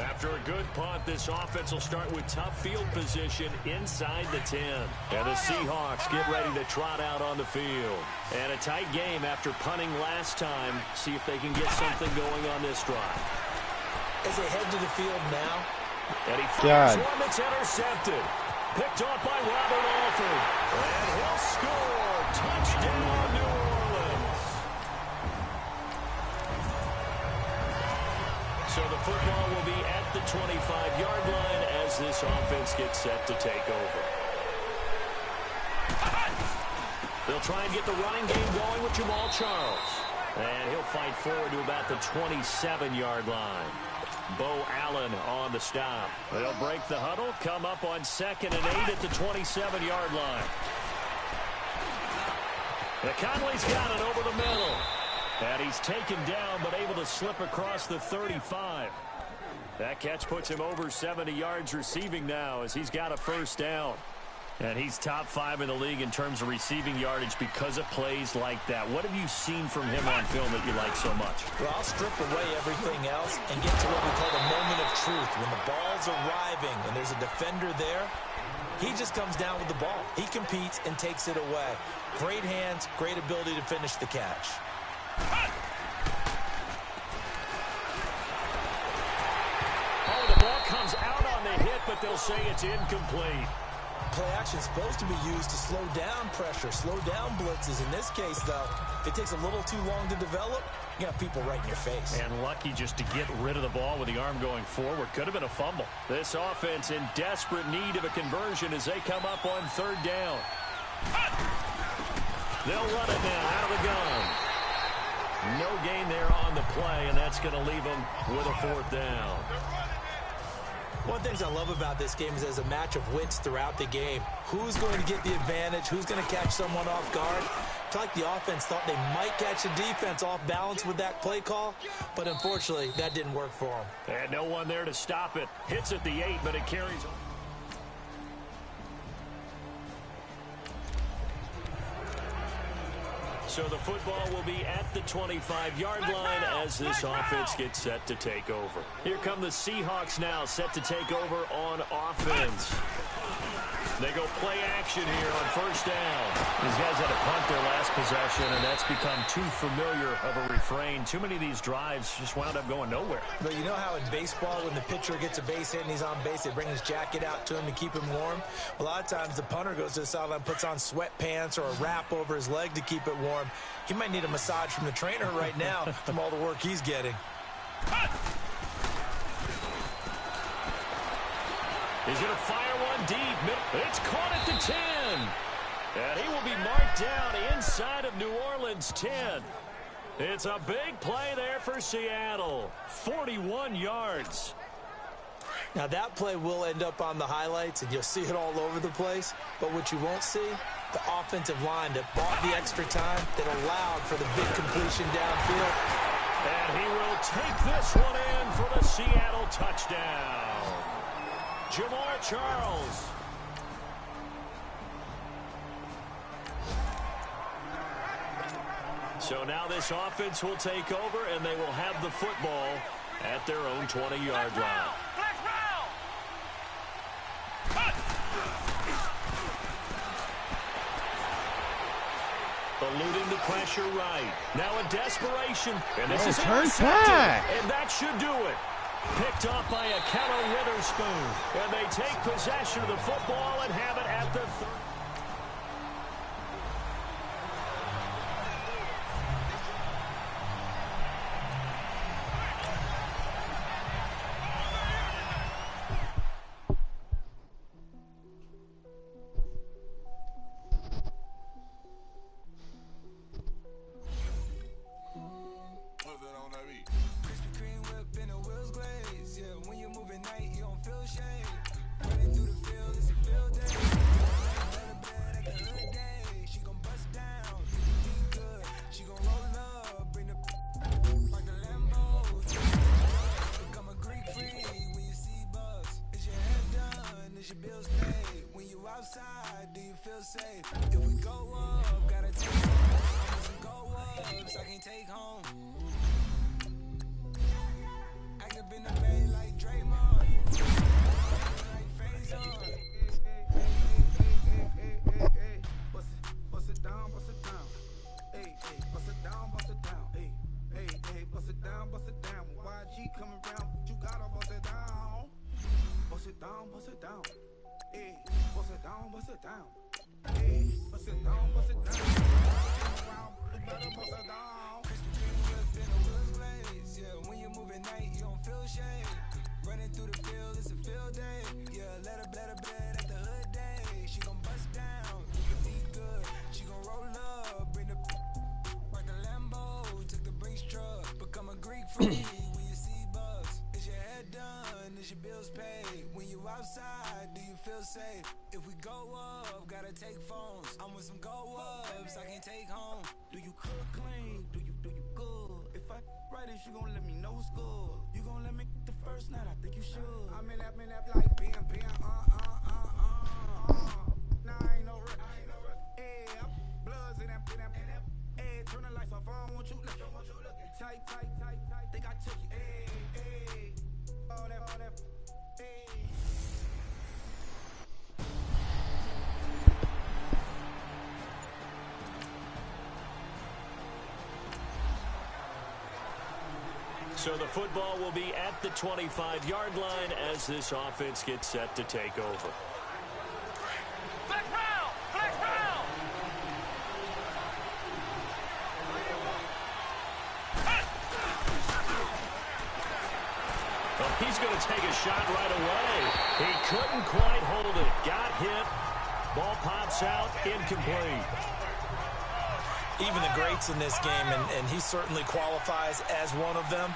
After a good punt, this offense will start with tough field position inside the 10. And the Seahawks get ready to trot out on the field. And a tight game after punting last time. See if they can get something going on this drive. As they head to the field now. And he fires one that's intercepted. Picked off by Robert Alford. And he'll score. Touchdown, New Orleans. So the football will be at the 25-yard line as this offense gets set to take over. They'll try and get the running game going with Jamal Charles. And he'll fight forward to about the 27-yard line. Bo Allen on the stop. They'll break the huddle, come up on 2nd and 8 at the 27-yard line. Conley's got it over the middle. And he's taken down, but able to slip across the 35. That catch puts him over 70 yards receiving now as he's got a 1st down. And he's top 5 in the league in terms of receiving yardage because of plays like that. What have you seen from him on film that you like so much? Well, I'll strip away everything else and get to what we call the moment of truth. When the ball's arriving and there's a defender there, he just comes down with the ball. He competes and takes it away. Great hands, great ability to finish the catch. Oh, the ball comes out on the hit, but they'll say it's incomplete. Play action is supposed to be used to slow down pressure, slow down blitzes. In this case, though, if it takes a little too long to develop, you got people right in your face. And lucky just to get rid of the ball with the arm going forward. Could have been a fumble. This offense in desperate need of a conversion as they come up on 3rd down. They'll run it now out of the gun. No gain there on the play, and that's going to leave them with a 4th down. One of the things I love about this game is there's a match of wits throughout the game. Who's going to get the advantage? Who's going to catch someone off guard? I feel like the offense thought they might catch the defense off balance with that play call, but unfortunately, that didn't work for them. And no one there to stop it. Hits at the 8, but it carries on. So the football will be at the 25-yard line as this offense gets set to take over. Here come the Seahawks now, set to take over on offense. They go play action here on first down. These guys had to punt their last possession, and that's become too familiar of a refrain. Too many of these drives just wound up going nowhere. But you know how in baseball, when the pitcher gets a base hit and he's on base, they bring his jacket out to him to keep him warm? A lot of times the punter goes to the sideline, puts on sweatpants or a wrap over his leg to keep it warm. He might need a massage from the trainer right now from all the work he's getting. He's going to fire one deep. It's caught at the 10. And he will be marked down inside of New Orleans 10. It's a big play there for Seattle. 41 yards. Now that play will end up on the highlights, and you'll see it all over the place. But what you won't see, the offensive line that bought the extra time, that allowed for the big completion downfield. And he will take this one in for the Seattle touchdown. Jamal Charles. So now this offense will take over, and they will have the football at their own 20-yard line. Eluding the pressure right. Now a desperation. And this is intercepted. And that should do it. Picked off by Akello Witherspoon. And they take possession of the football and have it at the 30. If we go up, gotta take phones. I'm with some go ups, I can't take home. Do you cook clean? Do you good? If I write it, you gon' let me know what's good. You gon' let me the first night, I think you should. I'm in that like bam. Nah, I ain't no rush. Hey, bloods in that. Hey, turn the lights off, I don't want you looking. Tight. Think I took you. Hey. All that. Hey. So the football will be at the 25-yard line as this offense gets set to take over. Flex round! Well, he's going to take a shot right away. He couldn't quite hold it. Got hit. Ball pops out. Incomplete. Even the greats in this game, and he certainly qualifies as one of them,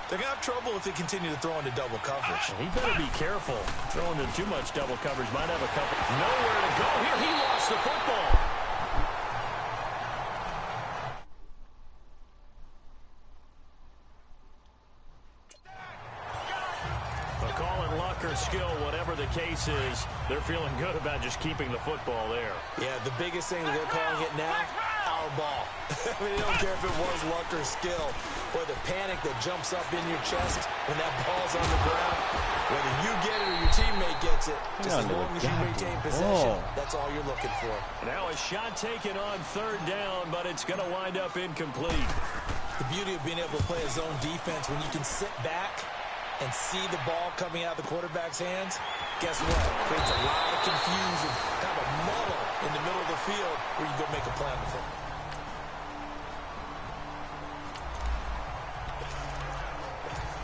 they're going to have trouble if they continue to throw into double coverage. He better be careful. Throwing into too much double coverage might have a couple. Nowhere to go here. He lost the football. A call in luck or skill, whatever the case is, they're feeling good about just keeping the football there. Yeah, the biggest thing that they're calling it now, our thrown ball. I mean, you don't care if it was luck or skill, or the panic that jumps up in your chest when that ball's on the ground. Whether you get it or your teammate gets it, just as long as you retain possession, that's all you're looking for. Now a shot taken on third down, but it's going to wind up incomplete. The beauty of being able to play a zone defense when you can sit back and see the ball coming out of the quarterback's hands, guess what? Creates a lot of confusion, kind of a muddle in the middle of the field where you go make a play on the foot.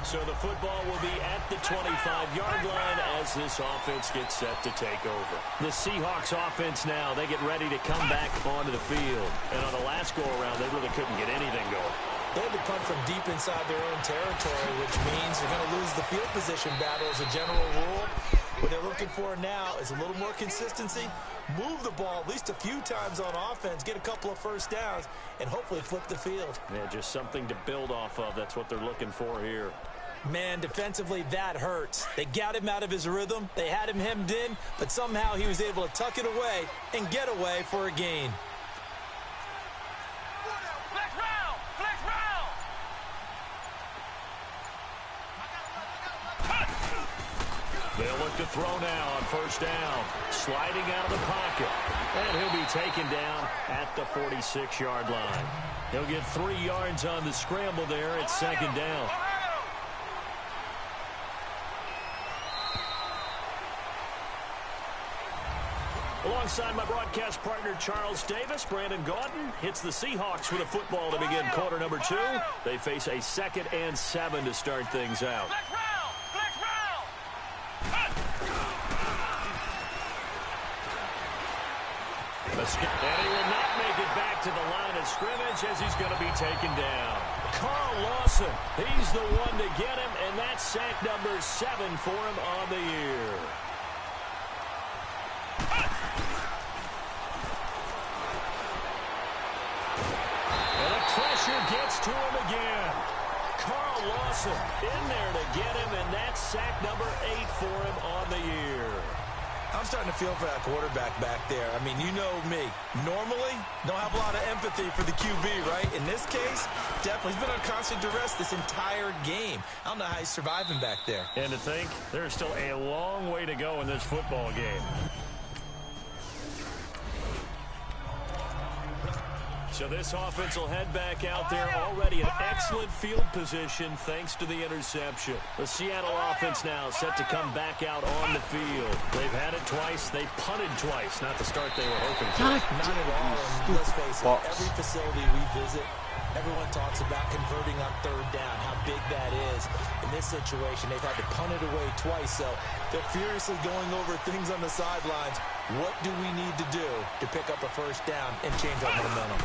So the football will be at the 25-yard line as this offense gets set to take over. The Seahawks offense now, they get ready to come back onto the field. And on the last go-around, they really couldn't get anything going. They had to punt from deep inside their own territory, which means they're going to lose the field position battle as a general rule. What they're looking for now is a little more consistency, move the ball at least a few times on offense, get a couple of first downs, and hopefully flip the field. Yeah, just something to build off of. That's what they're looking for here. Man, defensively, that hurts. They got him out of his rhythm. They had him hemmed in, but somehow he was able to tuck it away and get away for a gain. They'll look to throw now on first down. Sliding out of the pocket. And he'll be taken down at the 46-yard line. He'll get 3 yards on the scramble there at second down. Alongside my broadcast partner, Charles Davis, Brandon Gaudin hits the Seahawks with a football to begin quarter number 2. They face a 2nd and 7 to start things out. And he will not make it back to the line of scrimmage as he's going to be taken down. Carl Lawson, he's the one to get him, and that's sack number 7 for him on the year. And the pressure gets to him again. Carl Lawson in there to get him, and that's sack number 8 for him on the year. I'm starting to feel for that quarterback back there. I mean, you know me. Normally, don't have a lot of empathy for the QB, right? In this case, definitely. He's been on constant duress this entire game. I don't know how he's surviving back there. And to think, there's still a long way to go in this football game. So this offense will head back out there already in excellent field position thanks to the interception. The Seattle offense now set to come back out on the field. They've had it twice. They've punted twice. Not the start they were hoping for. Not at all. And let's face it, every facility we visit, everyone talks about converting on third down, how big that is. In this situation, they've had to punt it away twice, so they're furiously going over things on the sidelines. What do we need to do to pick up a first down and change our momentum?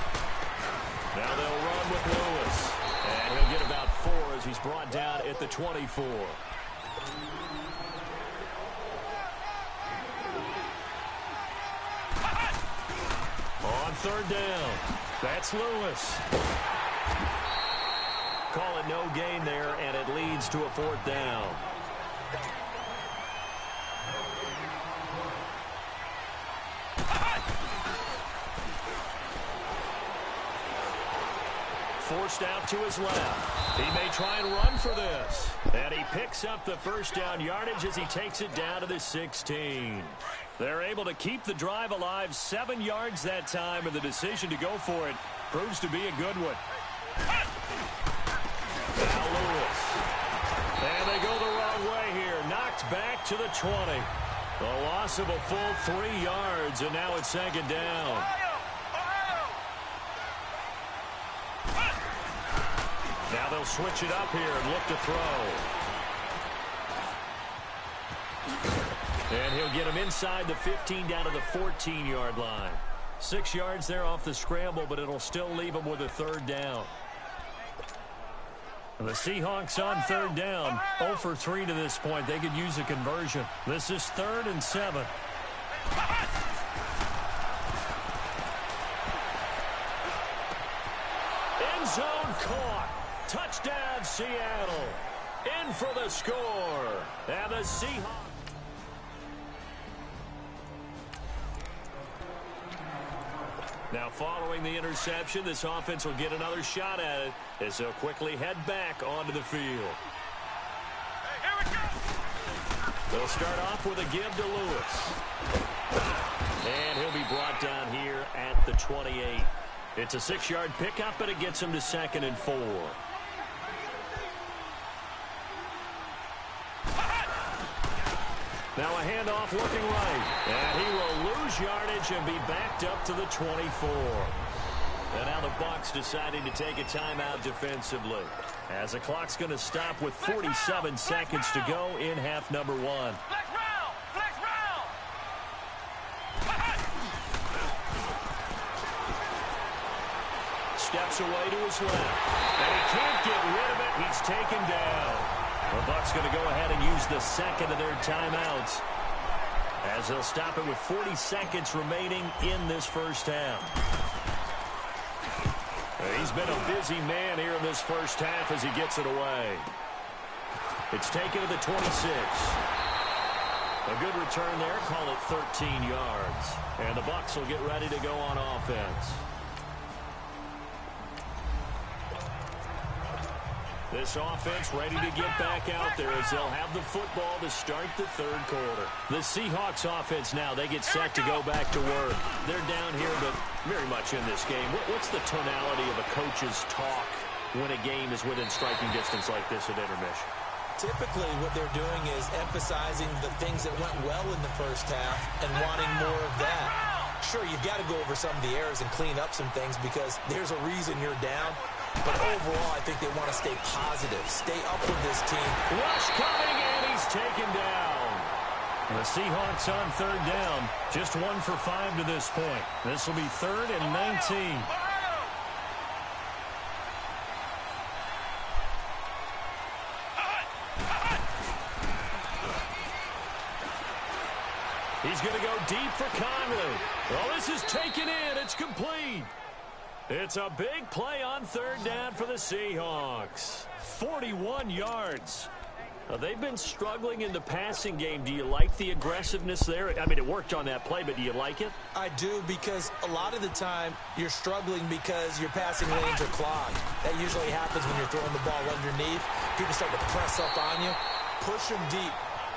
Now they'll run with Lewis. And he'll get about 4 as he's brought down at the 24. On third down, that's Lewis. Call it no gain there, and it leads to a 4th down. Forced out to his left. He may try and run for this. And he picks up the first down yardage as he takes it down to the 16. They're able to keep the drive alive 7 yards that time, and the decision to go for it proves to be a good one. Now Lewis. And they go the wrong way here. Knocked back to the 20. The loss of a full 3 yards, and now it's second down. Now they'll switch it up here and look to throw. And he'll get him inside the 15 down to the 14-yard line. 6 yards there off the scramble, but it'll still leave him with a 3rd down. The Seahawks on 3rd down, 0 for 3 to this point. They could use a conversion. This is 3rd and 7. End zone caught. Touchdown, Seattle. In for the score. And the Seahawks. Now, following the interception, this offense will get another shot at it as they'll quickly head back onto the field. They'll start off with a give to Lewis. And he'll be brought down here at the 28. It's a 6-yard pickup, but it gets him to 2nd and 4. Now a handoff looking right. And he will lose yardage and be backed up to the 24. And now the Bucs deciding to take a timeout defensively, as the clock's going to stop with 47 seconds to go in half number 1. Steps away to his left. And he can't get rid of it. He's taken down. The Bucs going to go ahead and use the second of their timeouts, as they'll stop it with 40 seconds remaining in this first half. He's been a busy man here in this first half as he gets it away. It's taken to the 26. A good return there. Call it 13 yards. And the Bucs will get ready to go on offense. This offense ready to get back out there as they'll have the football to start the third quarter. The Seahawks offense now, they get set to go back to work. They're down here, but very much in this game. What's the tonality of a coach's talk when a game is within striking distance like this at intermission? Typically, what they're doing is emphasizing the things that went well in the first half and wanting more of that. Sure, you've got to go over some of the errors and clean up some things because there's a reason you're down. But overall, I think they want to stay positive, stay up with this team. Rush coming, and he's taken down. The Seahawks on third down, just 1 for 5 to this point. This will be 3rd and 19. He's going to go deep for Conley. Well, this is taken in. It's complete. It's a big play on third down for the Seahawks. 41 yards. They've been struggling in the passing game. Do you like the aggressiveness there? I mean, it worked on that play, but do you like it? I do, because a lot of the time you're struggling because your passing lanes are clogged. That usually happens when you're throwing the ball underneath. People start to press up on you. Push them deep.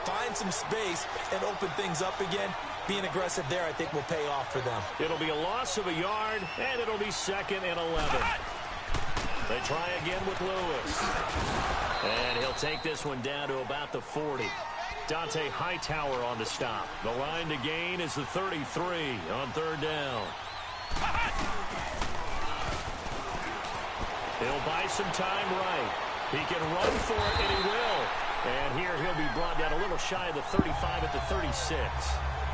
Find some space and open things up again. Being aggressive there, I think, will pay off for them. It'll be a loss of a yard, and it'll be 2nd and 11. They try again with Lewis. And he'll take this one down to about the 40. Dante Hightower on the stop. The line to gain is the 33 on third down. He'll buy some time right. He can run for it, and he will. And here he'll be brought down a little shy of the 35 at the 36.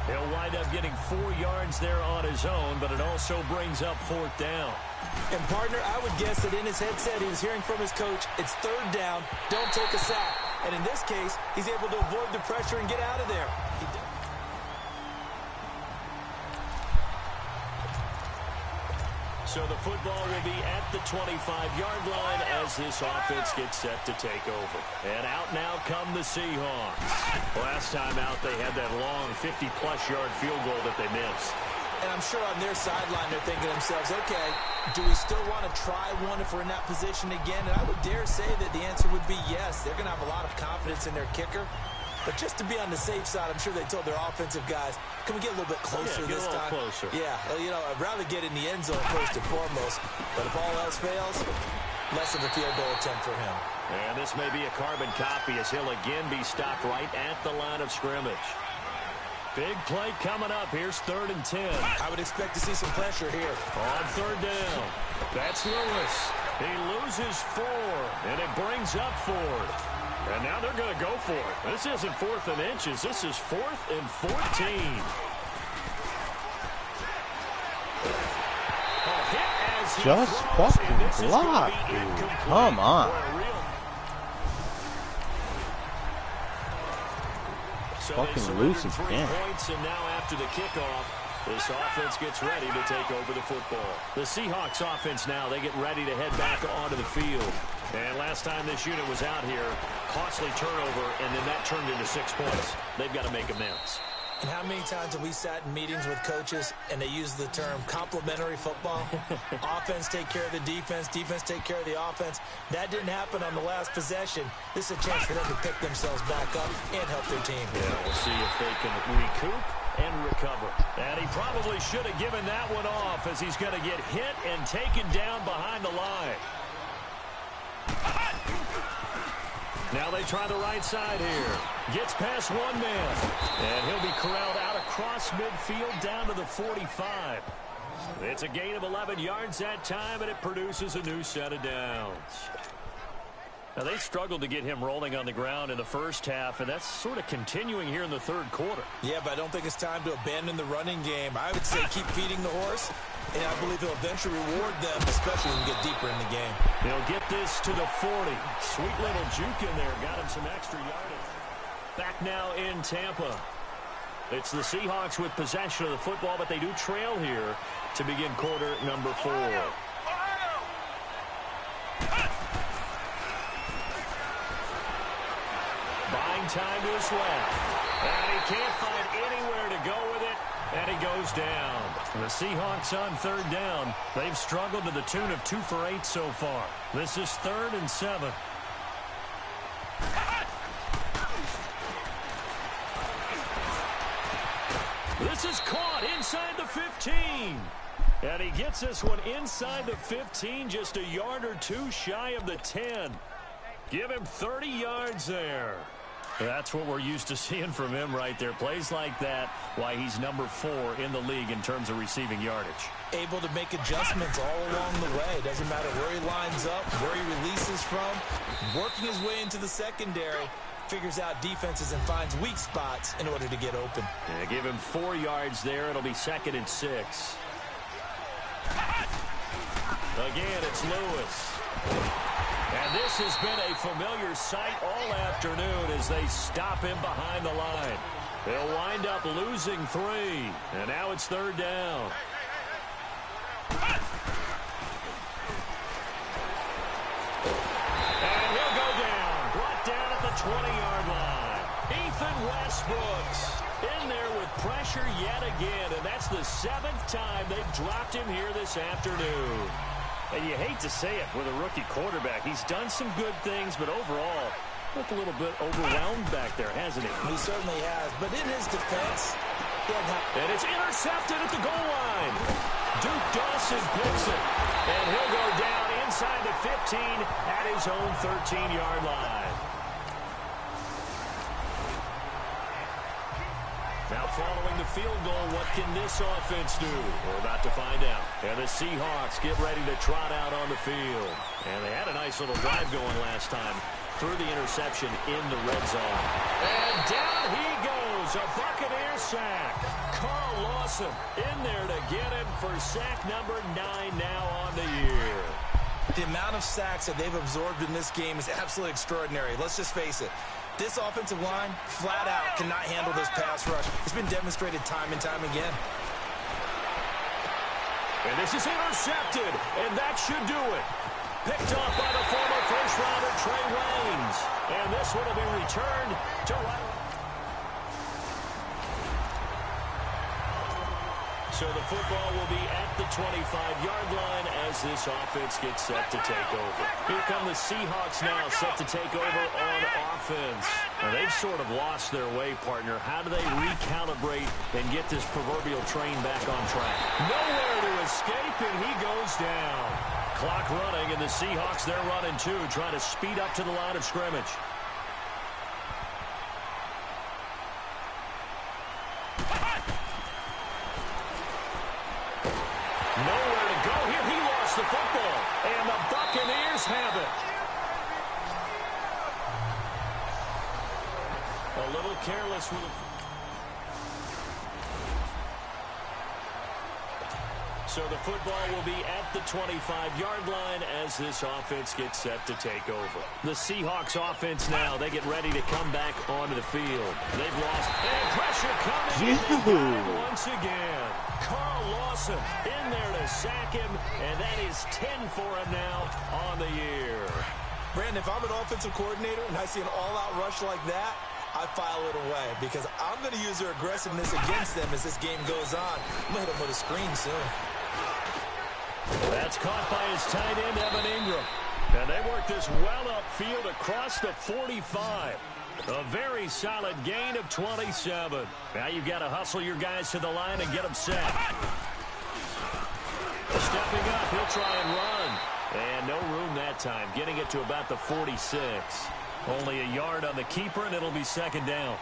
He'll wind up getting 4 yards there on his own, but it also brings up 4th down. And, partner, I would guess that in his headset he was hearing from his coach, it's third down, don't take a sack. And in this case, he's able to avoid the pressure and get out of there. So the football will be at the 25-yard line as this offense gets set to take over. And out now come the Seahawks. Last time out, they had that long 50-plus yard field goal that they missed. And I'm sure on their sideline they're thinking to themselves, okay, do we still want to try one if we're in that position again? And I would dare say that the answer would be yes. They're going to have a lot of confidence in their kicker. But just to be on the safe side, I'm sure they told their offensive guys, can we get a little bit closer this time? Closer. Yeah, you know, I'd rather get in the end zone first and foremost. But if all else fails, less of a field goal attempt for him. And this may be a carbon copy as he'll again be stopped right at the line of scrimmage. Big play coming up. Here's 3rd and 10. I would expect to see some pressure here. On third down. That's Lewis. He loses 4, and it brings up 4th. And now they're going to go for it. This isn't 4th and inches. This is 4th and 14. Just fucking block, dude. Come on. Fucking loose again. And now after the kickoff, this offense gets ready to take over the football. The Seahawks offense now, they get ready to head back onto the field. And last time this unit was out here, costly turnover, and then that turned into 6 points. They've got to make amends. And how many times have we sat in meetings with coaches and they use the term complementary football? Offense take care of the defense, defense take care of the offense. That didn't happen on the last possession. This is a chance for them to pick themselves back up and help their team. Yeah, we'll see if they can recoup and recover. And he probably should have given that one off as he's going to get hit and taken down behind the line. Now they try the right side here. Gets past one man. And he'll be corralled out across midfield down to the 45. It's a gain of 11 yards that time, and it produces a new set of downs. Now, they struggled to get him rolling on the ground in the first half, and that's sort of continuing here in the third quarter. Yeah, but I don't think it's time to abandon the running game. I would say keep feeding the horse, and I believe he'll eventually reward them, especially when we get deeper in the game. He'll get this to the 40. Sweet little juke in there. Got him some extra yardage. Back now in Tampa. It's the Seahawks with possession of the football, but they do trail here to begin quarter number 4. Buying time to his left. And he can't find anywhere to go with it, and he goes down. The Seahawks on third down. They've struggled to the tune of 2 for 8 so far. This is 3rd and 7. This is caught inside the 15. And he gets this one inside the 15, just a yard or 2 shy of the 10. Give him 30 yards there. That's what we're used to seeing from him right there. Plays like that, why he's number 4 in the league in terms of receiving yardage. Able to make adjustments all along the way. Doesn't matter where he lines up, where he releases from. Working his way into the secondary. Figures out defenses and finds weak spots in order to get open. Yeah, give him 4 yards there. It'll be 2nd and 6. Again, it's Lewis. And this has been a familiar sight all afternoon as they stop him behind the line. They'll wind up losing 3. And now it's 3rd down. And he'll go down. Brought down at the 20-yard line. Ethan Westbrooks in there with pressure yet again. And that's the 7th time they've dropped him here this afternoon. And you hate to say it with a rookie quarterback. He's done some good things, but overall, looked a little bit overwhelmed back there, hasn't he? He certainly has. But in his defense, and it's intercepted at the goal line. Duke Dawson picks it. And he'll go down inside the 15 at his own 13-yard line. Now following the field goal, what can this offense do? We're about to find out. And the Seahawks get ready to trot out on the field. And they had a nice little drive going last time through the interception in the red zone. And down he goes, a Buccaneer sack. Carl Lawson in there to get him for sack number 9 now on the year. The amount of sacks that they've absorbed in this game is absolutely extraordinary. Let's just face it. This offensive line, flat out, cannot handle this pass rush. It's been demonstrated time and time again. And this is intercepted, and that should do it. Picked off by the former first-rounder Trey Waynes. And this one will be returned to right. So the football will be at the 25-yard line as this offense gets set to take over. Here come the Seahawks now, set to take over on offense. Now they've sort of lost their way, partner. How do they recalibrate and get this proverbial train back on track? Nowhere to escape, and he goes down. Clock running, and the Seahawks, they're running too, trying to speed up to the line of scrimmage. Nowhere to go here. He lost the football, and the Buccaneers have it. A little careless with the... So the football will be at the 25-yard line as this offense gets set to take over. The Seahawks offense now, they get ready to come back onto the field. They've lost, and pressure coming once again. Carl Lawson in there to sack him, and that is 10 for him now on the year. Brandon, if I'm an offensive coordinator and I see an all-out rush like that, I file it away because I'm going to use their aggressiveness against them as this game goes on. I'm going to hit them with a screen soon. That's caught by his tight end, Evan Ingram. And they work this well upfield across the 45. A very solid gain of 27. Now you've got to hustle your guys to the line and get them set. Stepping up, he'll try and run. And no room that time, getting it to about the 46. Only a yard on the keeper, and it'll be second down.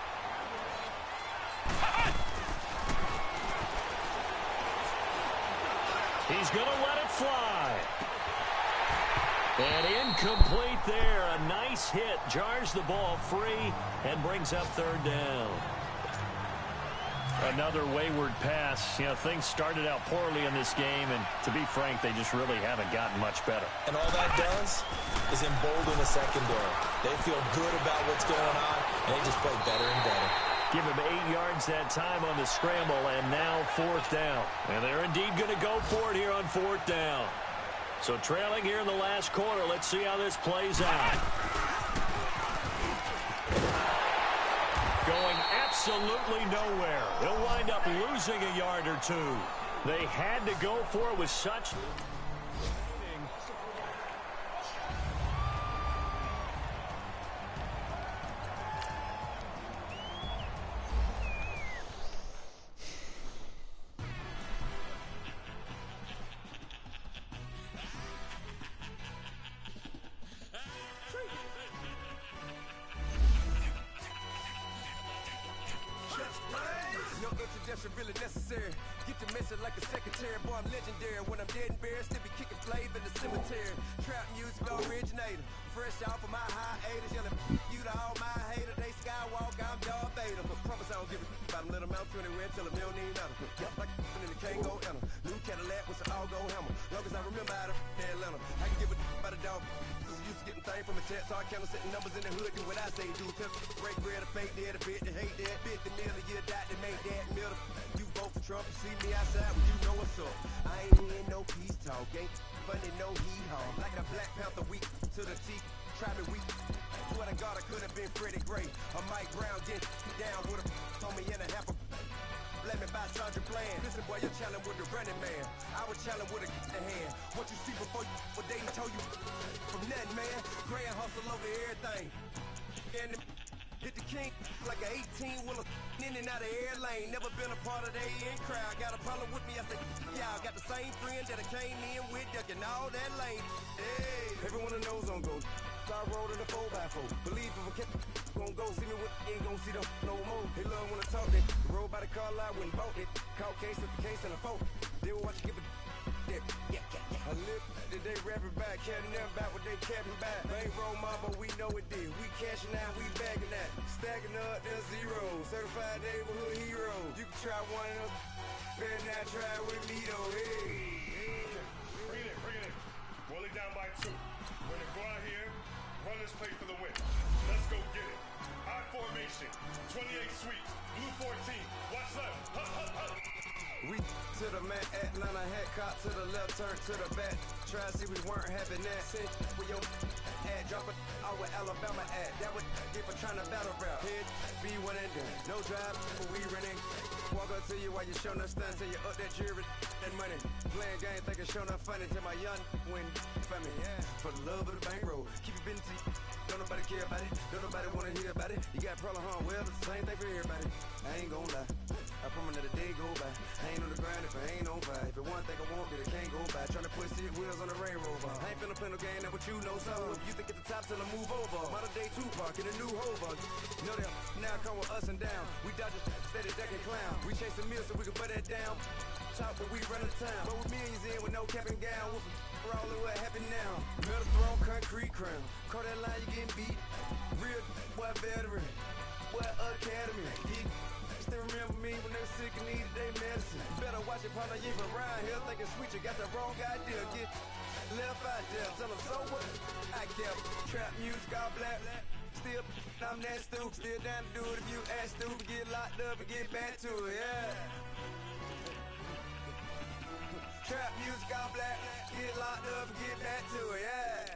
He's going to let it fly. And incomplete there. A nice hit. Jars the ball free and brings up third down. Another wayward pass. You know, things started out poorly in this game, and to be frank, they just really haven't gotten much better. And all that does is embolden the secondary. They feel good about what's going on, and they just play better and better. Give him 8 yards that time on the scramble, and now fourth down. And they're indeed going to go for it here on fourth down. So trailing here in the last quarter, let's see how this plays out. Going absolutely nowhere. He'll wind up losing a yard or two. They had to go for it with such... Really necessary. Get to messing like a secretary. Boy, I'm legendary. When I'm dead and buried, still be kicking flavor in the cemetery. Trap music originator. Fresh off of my hiatus. Yelling you to all my haters. They skywalk, I'm Darth Vader. But promise I don't give a about them. Let them out anywhere. Tell them they don't need nothing. Just like and they can't go enter. New Cadillac with an all-go hammer. Long as I remember out of Atlanta. I can give a about a dog. I'm used to getting things from a text. So I count setting numbers in the hood. Do what I say do. Tell break bread, a fake dead, a bit, to hate that. 50 million, you die to make that middle. You vote for Trump, you see me outside when you know what's up. I ain't hearing no peace talk, ain't funny no hee-haw. Like a Black Panther weak to the teeth, try me weak. Swear to God I could have been Freddie Gray. Or Mike Brown get down with a on me and a half a let me buy Sandra Bland. Listen boy, you're challenging with the running man. I was challenging with a hand. What you see before you, what they told you from nothing, man. Grand hustle over everything. And hit the king like an 18-wheeler in and out of air lane. Never been a part of the in crowd. Got a problem with me, I said, y'all got the same friend that I came in with, ducking all that lane. Hey, everyone knows on go. I rode in a 4x4. Believe if I kept gon' go see me with ain't gon' see them no more. They love when I talk that. Rode by the car lot when bought it. Caught case at the case and a phone. They will watch you give a that. I live that they rapping back, caring them back what they capping back. Bankroll mama, we know it did. We cashing out, we bagging that. Stacking up, there's zero. Certified neighborhood hero. You can try one of them. Better not try with me though. Hey. Bring it in. Roll it down by 2. We're gonna go out here, run this play for the win. Let's go get it. I formation, 28 sweeps, blue 14. Watch left. Hup, hup, hup. We to the man, Atlanta head caught to the left, turn to the back. Try to see we weren't having that. Sit with your ad, drop it out with Alabama ad. That would get for trying to battle rap. Head, be one and done. No drive, but we running. Walk up to you while you show no stun till you up that jury and money. Playing game, thinking show no funny till my young win for me. Yeah. For the love of the bankroll, keep it busy. Don't nobody care about it. Don't nobody wanna hear about it. You got a problem, huh? Well, it's the same thing for everybody. I ain't gon' lie. I promise that a day go by. I ain't on the grind if I ain't on fire. If it one thing I want, then it can't go by. Tryna put 6 wheels on the railroad. I ain't finna play no game, that what you know. So if you think it's the top, till I move over. Modern day Tupac in a new hover. Know that now come with us and down. We dodge a steady decking clown. We chase a meal so we can put that down. Talk, but we run the town. But with millions in with no cap and gown. We're all in what happened now. Metal throne, concrete crown. Call that line, you getting beat. Real boy veteran. Boy academy. Still remember me when they were sick and needed their medicine. Better watch it, partner, you even around here thinking sweet, you got the wrong idea. Get left out there, tell them so what? I kept trap music, all black. Still, I'm that stupid. Still down to do it if you ask stupid. Get locked up and get back to it, yeah. Trap music, all black. Get locked up and get back to it, yeah.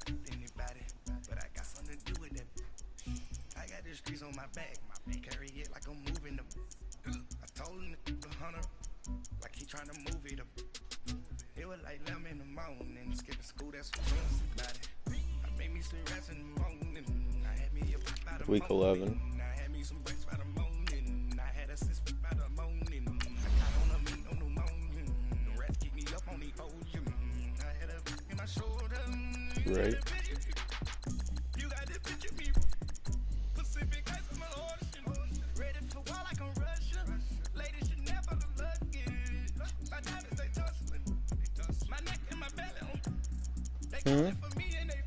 did anybody, but I got something to do with it. I got the streets on my back, carry it like I'm moving them. I told him the hunter, like he trying to move it up. It was like 11 in the morning, skipping school, that's what about it. I made me some rest in the morning. I had me a pop out of Week 11. I had me some breaks by the morning. I had a six by the morning. I got on a meat on the morning. The rats keep me up on the ocean. I had a in my shoulder. Right. You got this picture me. Pacific ice on my ocean. Ready for war like I'm Russian. Ladies should never look it. My diamonds they tussling. My neck and my belly on. They calling for me and they.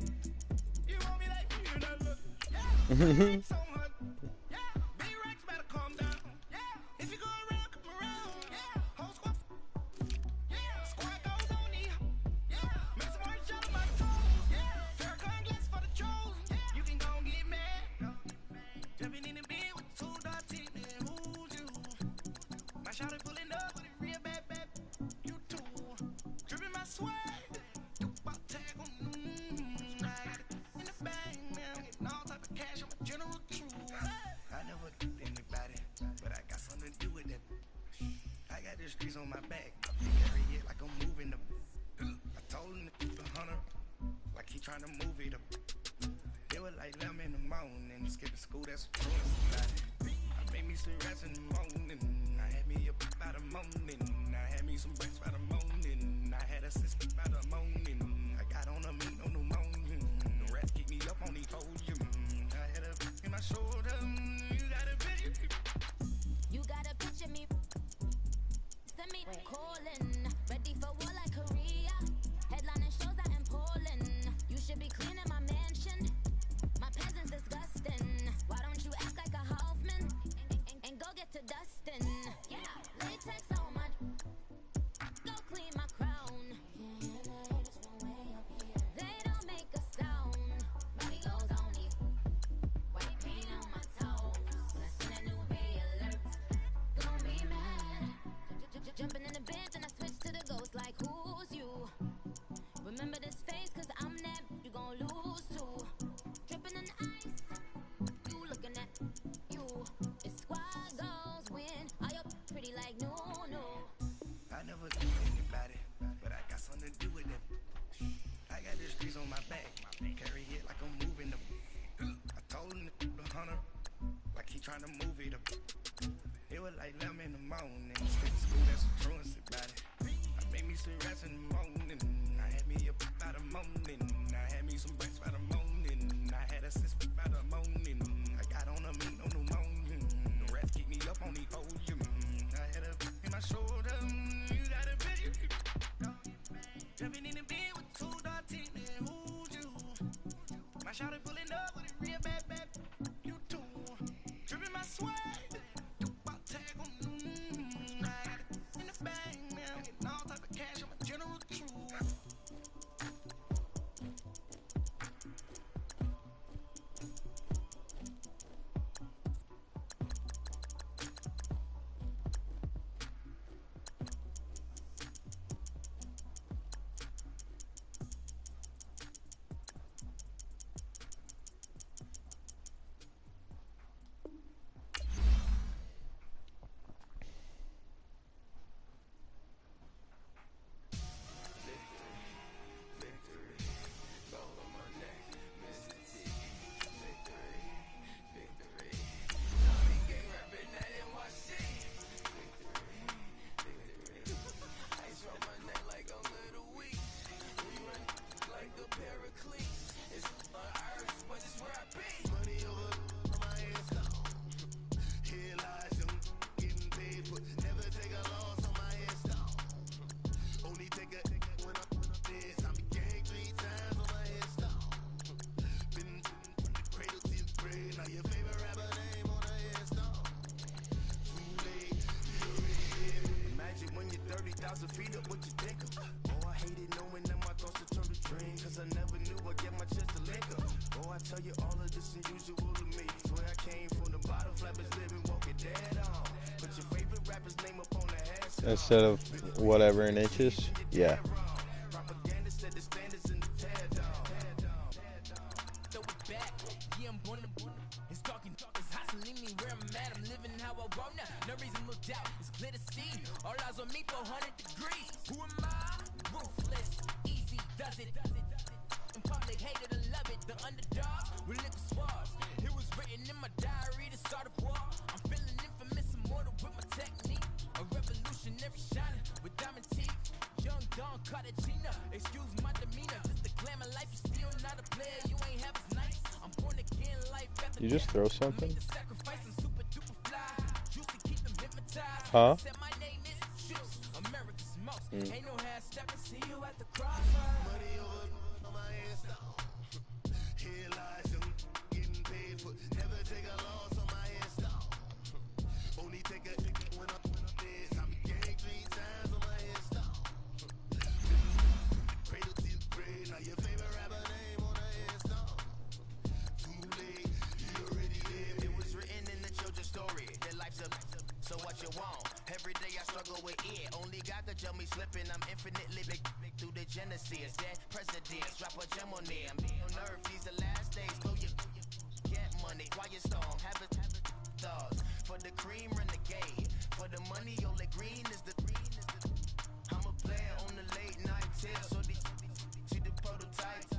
You want me like you and I look. Yeah. So much. Yeah. Big racks better calm down. Yeah. If you go around, come around. Yeah. Whole squad. Yeah. Squad goes on the. Yeah. Make some more shut on my toes. Yeah. Farrakhan glass for the trolls. Yeah. You can go and get mad. Jumping in the bed with 2 dark teeth, man. Who's you? My shawty pulling up with a real bad. You too. Dripping my swag. I got it in the bag, man. Getting all type of cash. I'm a general true. I never did anybody, but I got something to do with it. I got the streets on my back. Carry it like I'm moving them. I told him the hunter, like he trying to move it up. It was like 11 in the morning, skipping school, that's what about it. I made me some rest in the morning. I had me a pop by the morning. I had me some breaks by the morning. I had a six by the morning. I got on a meat on the morning. The rats keep me up on the podium. I had a in my shoulder. You got a picture. You gotta picture me. Send me calling. Ready for war like Korea. Headlining shows out in Poland. You should be cleaning my mansion. My peasants disgusting. Why don't you act like a Hoffman and go get to Dustin? Yeah, latex on my. Go clean my crown. They don't make a sound. Body goes on me. White paint on my toes. When I see that new ray alert, gonna be mad. Jumping in the bench and I switch to the ghost like who's you? Remember this face cause I'm that you gon' lose too. Dripping in ice. You looking at you. It's squad goals win. Are you pretty like no? I never did anybody, but I got something to do with it. I got the streets on my back, carry it like I'm moving them. I told him the hunter, like he trying to move it up. It was like 11 in the morning, skipping school, that's what truancy about it. I made me some rest in the morning. I had me a pop by the morning. I had me some breaks by the morning. I had a six by the morning. I got on a meat on the morning. The rats keep me up on the podium. I had a in my shoulder. You got a picture. Jumping in the bed with 2 dark teeth, man. Who's you? My shawty pulling up with a real bad. You too. Dripping my swag. Tag on. I got it in the bag, man. Getting all type of cash. I'm a general true. Instead of whatever in inches, yeah. born in it's talking, it's hustling me where I'm at. I'm living how I want now. No reason to doubt, it's clear to see. All eyes on me, 400 degrees. Who am I? Ruthless, easy, does it. In public, hated and love it. The underdog with liquor swabs. It was written in my diary to start a war. I'm feeling infamous, immortal with my technique. A revolutionary shining with diamond teeth. Young Don Cartagena, excuse my demeanor. Just the glamour life, you still not a player. You ain't half as nice. I'm born again, life after You just throw something? Huh? Mm. So what you want? Every day I struggle with it. Only God could tell me slipping. I'm infinitely big through the genesis. That presidents drop a gem on them. On earth, these the last days. Throw your get money. Quiet storm. Have it thoughts. For the cream renegade. For the money, only green is the. I'm a player on the late night tips. So they see the prototype.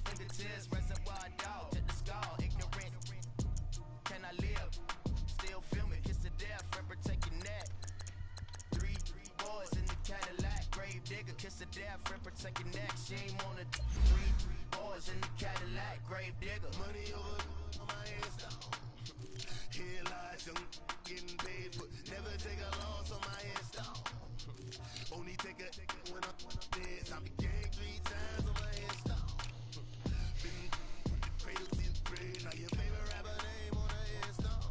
Fingertips, reservoir dog. To the skull. Ignorant. Can I live? Still filming, kiss to death, Ripper taking that. Three boys in the Cadillac, grave digger, kiss to death, Ripper taking that. Shame on the three boys in the Cadillac, grave digger. Money over my head down. Here lies young, getting paid, but never take a loss on my head down. Only take a when I'm dead. I'm gang 3 times on my head down. Cradle to the grave, now your favorite rapper name on the head down.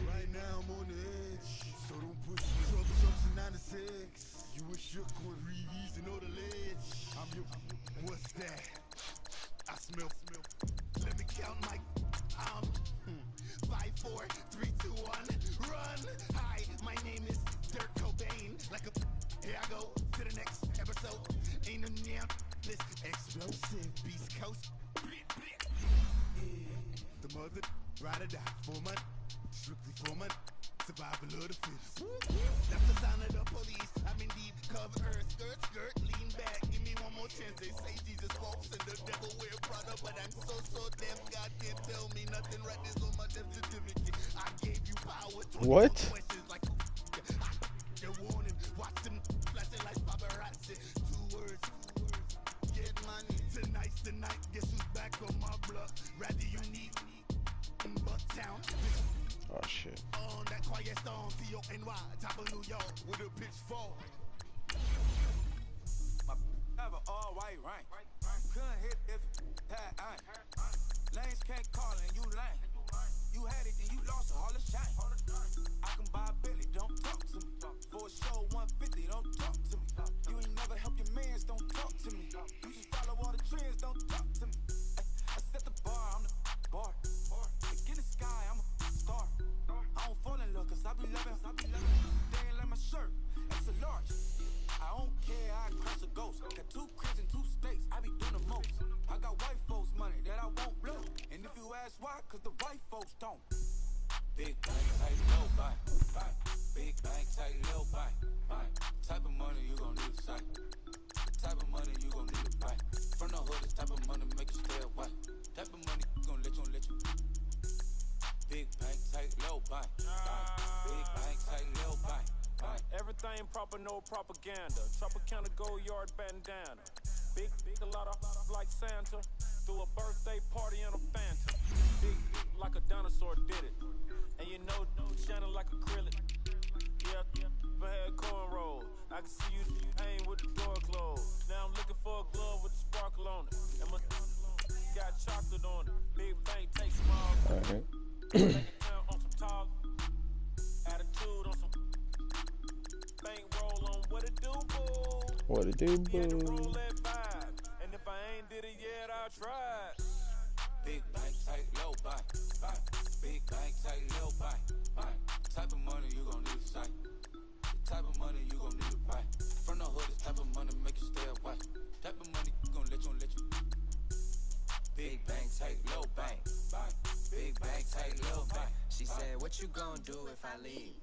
Right now I'm on the edge, so don't push me. Trucks in 96. You wish you could read and know the ledge. I'm your. What's that? I smell. Let me count my. 5, 4, 3, 2, 1. Run. Hi, my name is Dirk Cobain. Like a. Here I go to the next episode. Ain't a damn this explosive Beast Coast. The mother. Ride or die, 4 months, strictly 4 months, survival of the fittest. That's the sound of the police. I'm indeed cover earth, skirt, lean back, give me one more chance. They say Jesus walks and the devil wear Prada, but I'm so deaf, God can't tell me nothing. Right this on my death certificate. I gave you power. What? Questions like you're warning, watch them flashing like paparazzi. 2 words, get money. Tonight, guess who's back on my block? Rather you need Bucktown. Oh shit. On that quiet storm, T-O-N-Y, top of New York with a pitchfork. My have an all-white rank. Couldn't hit if had ain't. Lanes can't call and you lame. You had it and you lost all the shine. I can buy a Billy, don't talk to me. For a show 150, don't talk to me. You ain't never help your mans, don't talk to me. You just follow all the trends, don't talk to me. I set the bar, I'm the bar. In the sky, I'm a star. I don't fall in love, cause I be loving. They ain't like my shirt, it's a large. I don't care, I crush a ghost. Got 2 cribs and 2 states, I be doing the most. I got white folks money that I won't blow. And if you ask why, cause the white folks don't. Big bank, tight, low buy. Big bank, tight, low buy. Type of money you gon' need to sight. The type of money you gon' need to buy. From the hood, this type of money make you stay away. Type of money gon' let you. Big bank, tight, low buy. Big bank, tight, low buy. Everything proper, no propaganda. Tropicana gold yard bandana. Big, a lot of like Santa. Threw a birthday party in a Phantom. Big like a dinosaur did it. And you know, shining like acrylic. Yeah, I had cornrows. I can see you hang with the door closed. Now I'm looking for a glove with a sparkle on it. And my got chocolate on it. Big bank, take small. Alright. On some talk. Attitude on some bank roll on what it do, boo. What it do, boo. Roll at 5. And if I ain't did it yet, I'll try. Big bank, tight, low buy. Big bank, tight, low buy. Type of money you gon' need to sight. The type of money you gon' need to buy. From the hood, this type of money make you stay away. Type of money gon' let you. what you gonna do if I leave?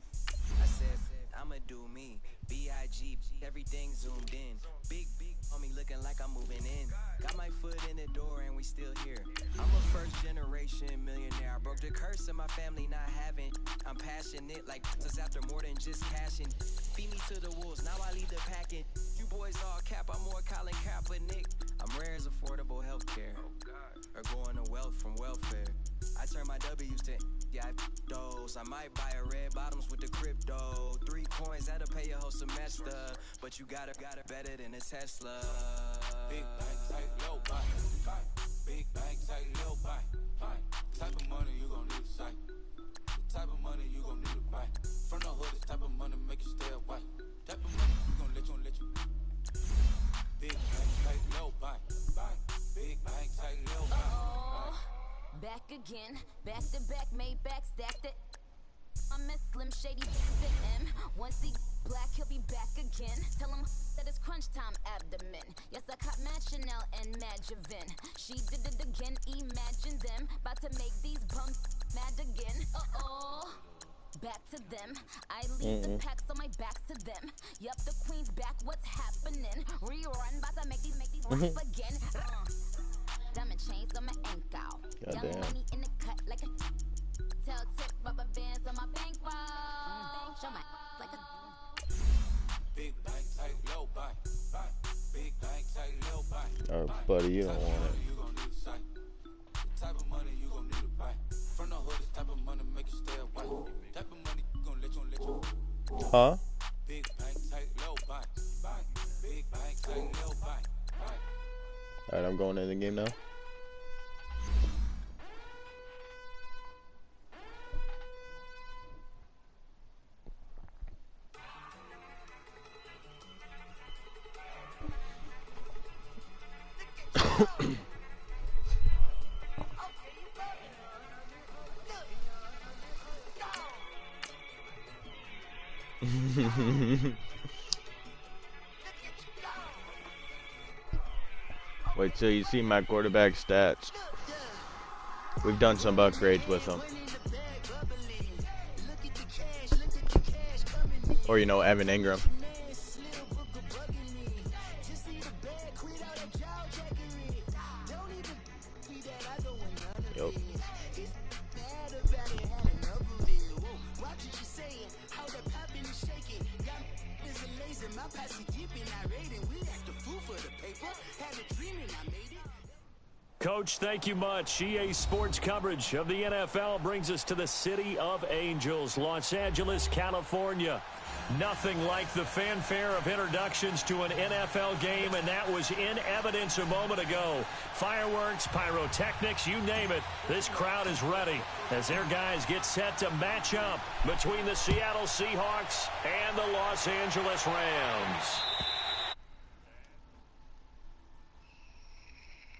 I said, I'ma do me. B.I.G. Everything zoomed in. Big on me looking like I'm moving in. Got my foot in the door and we still here. I'm a first generation millionaire. I broke the curse of my family not having. I'm passionate like this after more than just cashing. Feed me to the wolves, now I lead the packing. You boys all cap, I'm more Colin Kaepernick. I'm rare as affordable healthcare. Or going to wealth from welfare. I turn my W's to those. I might buy a red bottoms with the crypto. 3 coins that'll pay your whole semester. But you got it better than a Tesla. Big bang, tight, low buy. Big bang, tight, low buy. Type of money you gon' need to sight. The type of money you gon' need to buy. From the hood, this type of money make you stay away. Type of money you gon' let you. Big bang, tight, low buy. Big bang, tight, low buy. Back again, back to back, made back, stacked it. I miss Slim Shady, the M. Once he black, he'll be back again. Tell him that it's crunch time abdomen. Yes, I caught Mad Chanel and Mad Javin. She did it again, imagine them. About to make these bums mad again. Back to them. I lead the pack, so my back's to them. Yup, the queen's back, what's happening? Rerun, about to make these rap again. Diamond chains on my ankle. Young money in the cut like a tail tip, rubber bands on my bankroll. Show my like a big bang, tight, low buy. Big bang, tight, low buy. Oh, buddy, you don't want it. You gon' need to sight. The type of money you gon' need to buy. From the hood, this type of money make you stay away. Type of money you gon' let you. Huh? Big bang, tight, low buy. Big bang, tight, low buy. Alright, I'm going in the game now. Wait till you see my quarterback stats. We've done some upgrades with him. Or, you know, Evan Ingram. Yup. Coach, thank you much. EA Sports coverage of the NFL brings us to the City of Angels, Los Angeles, California. Nothing like the fanfare of introductions to an NFL game, and that was in evidence a moment ago. Fireworks, pyrotechnics, you name it. This crowd is ready as their guys get set to match up between the Seattle Seahawks and the Los Angeles Rams.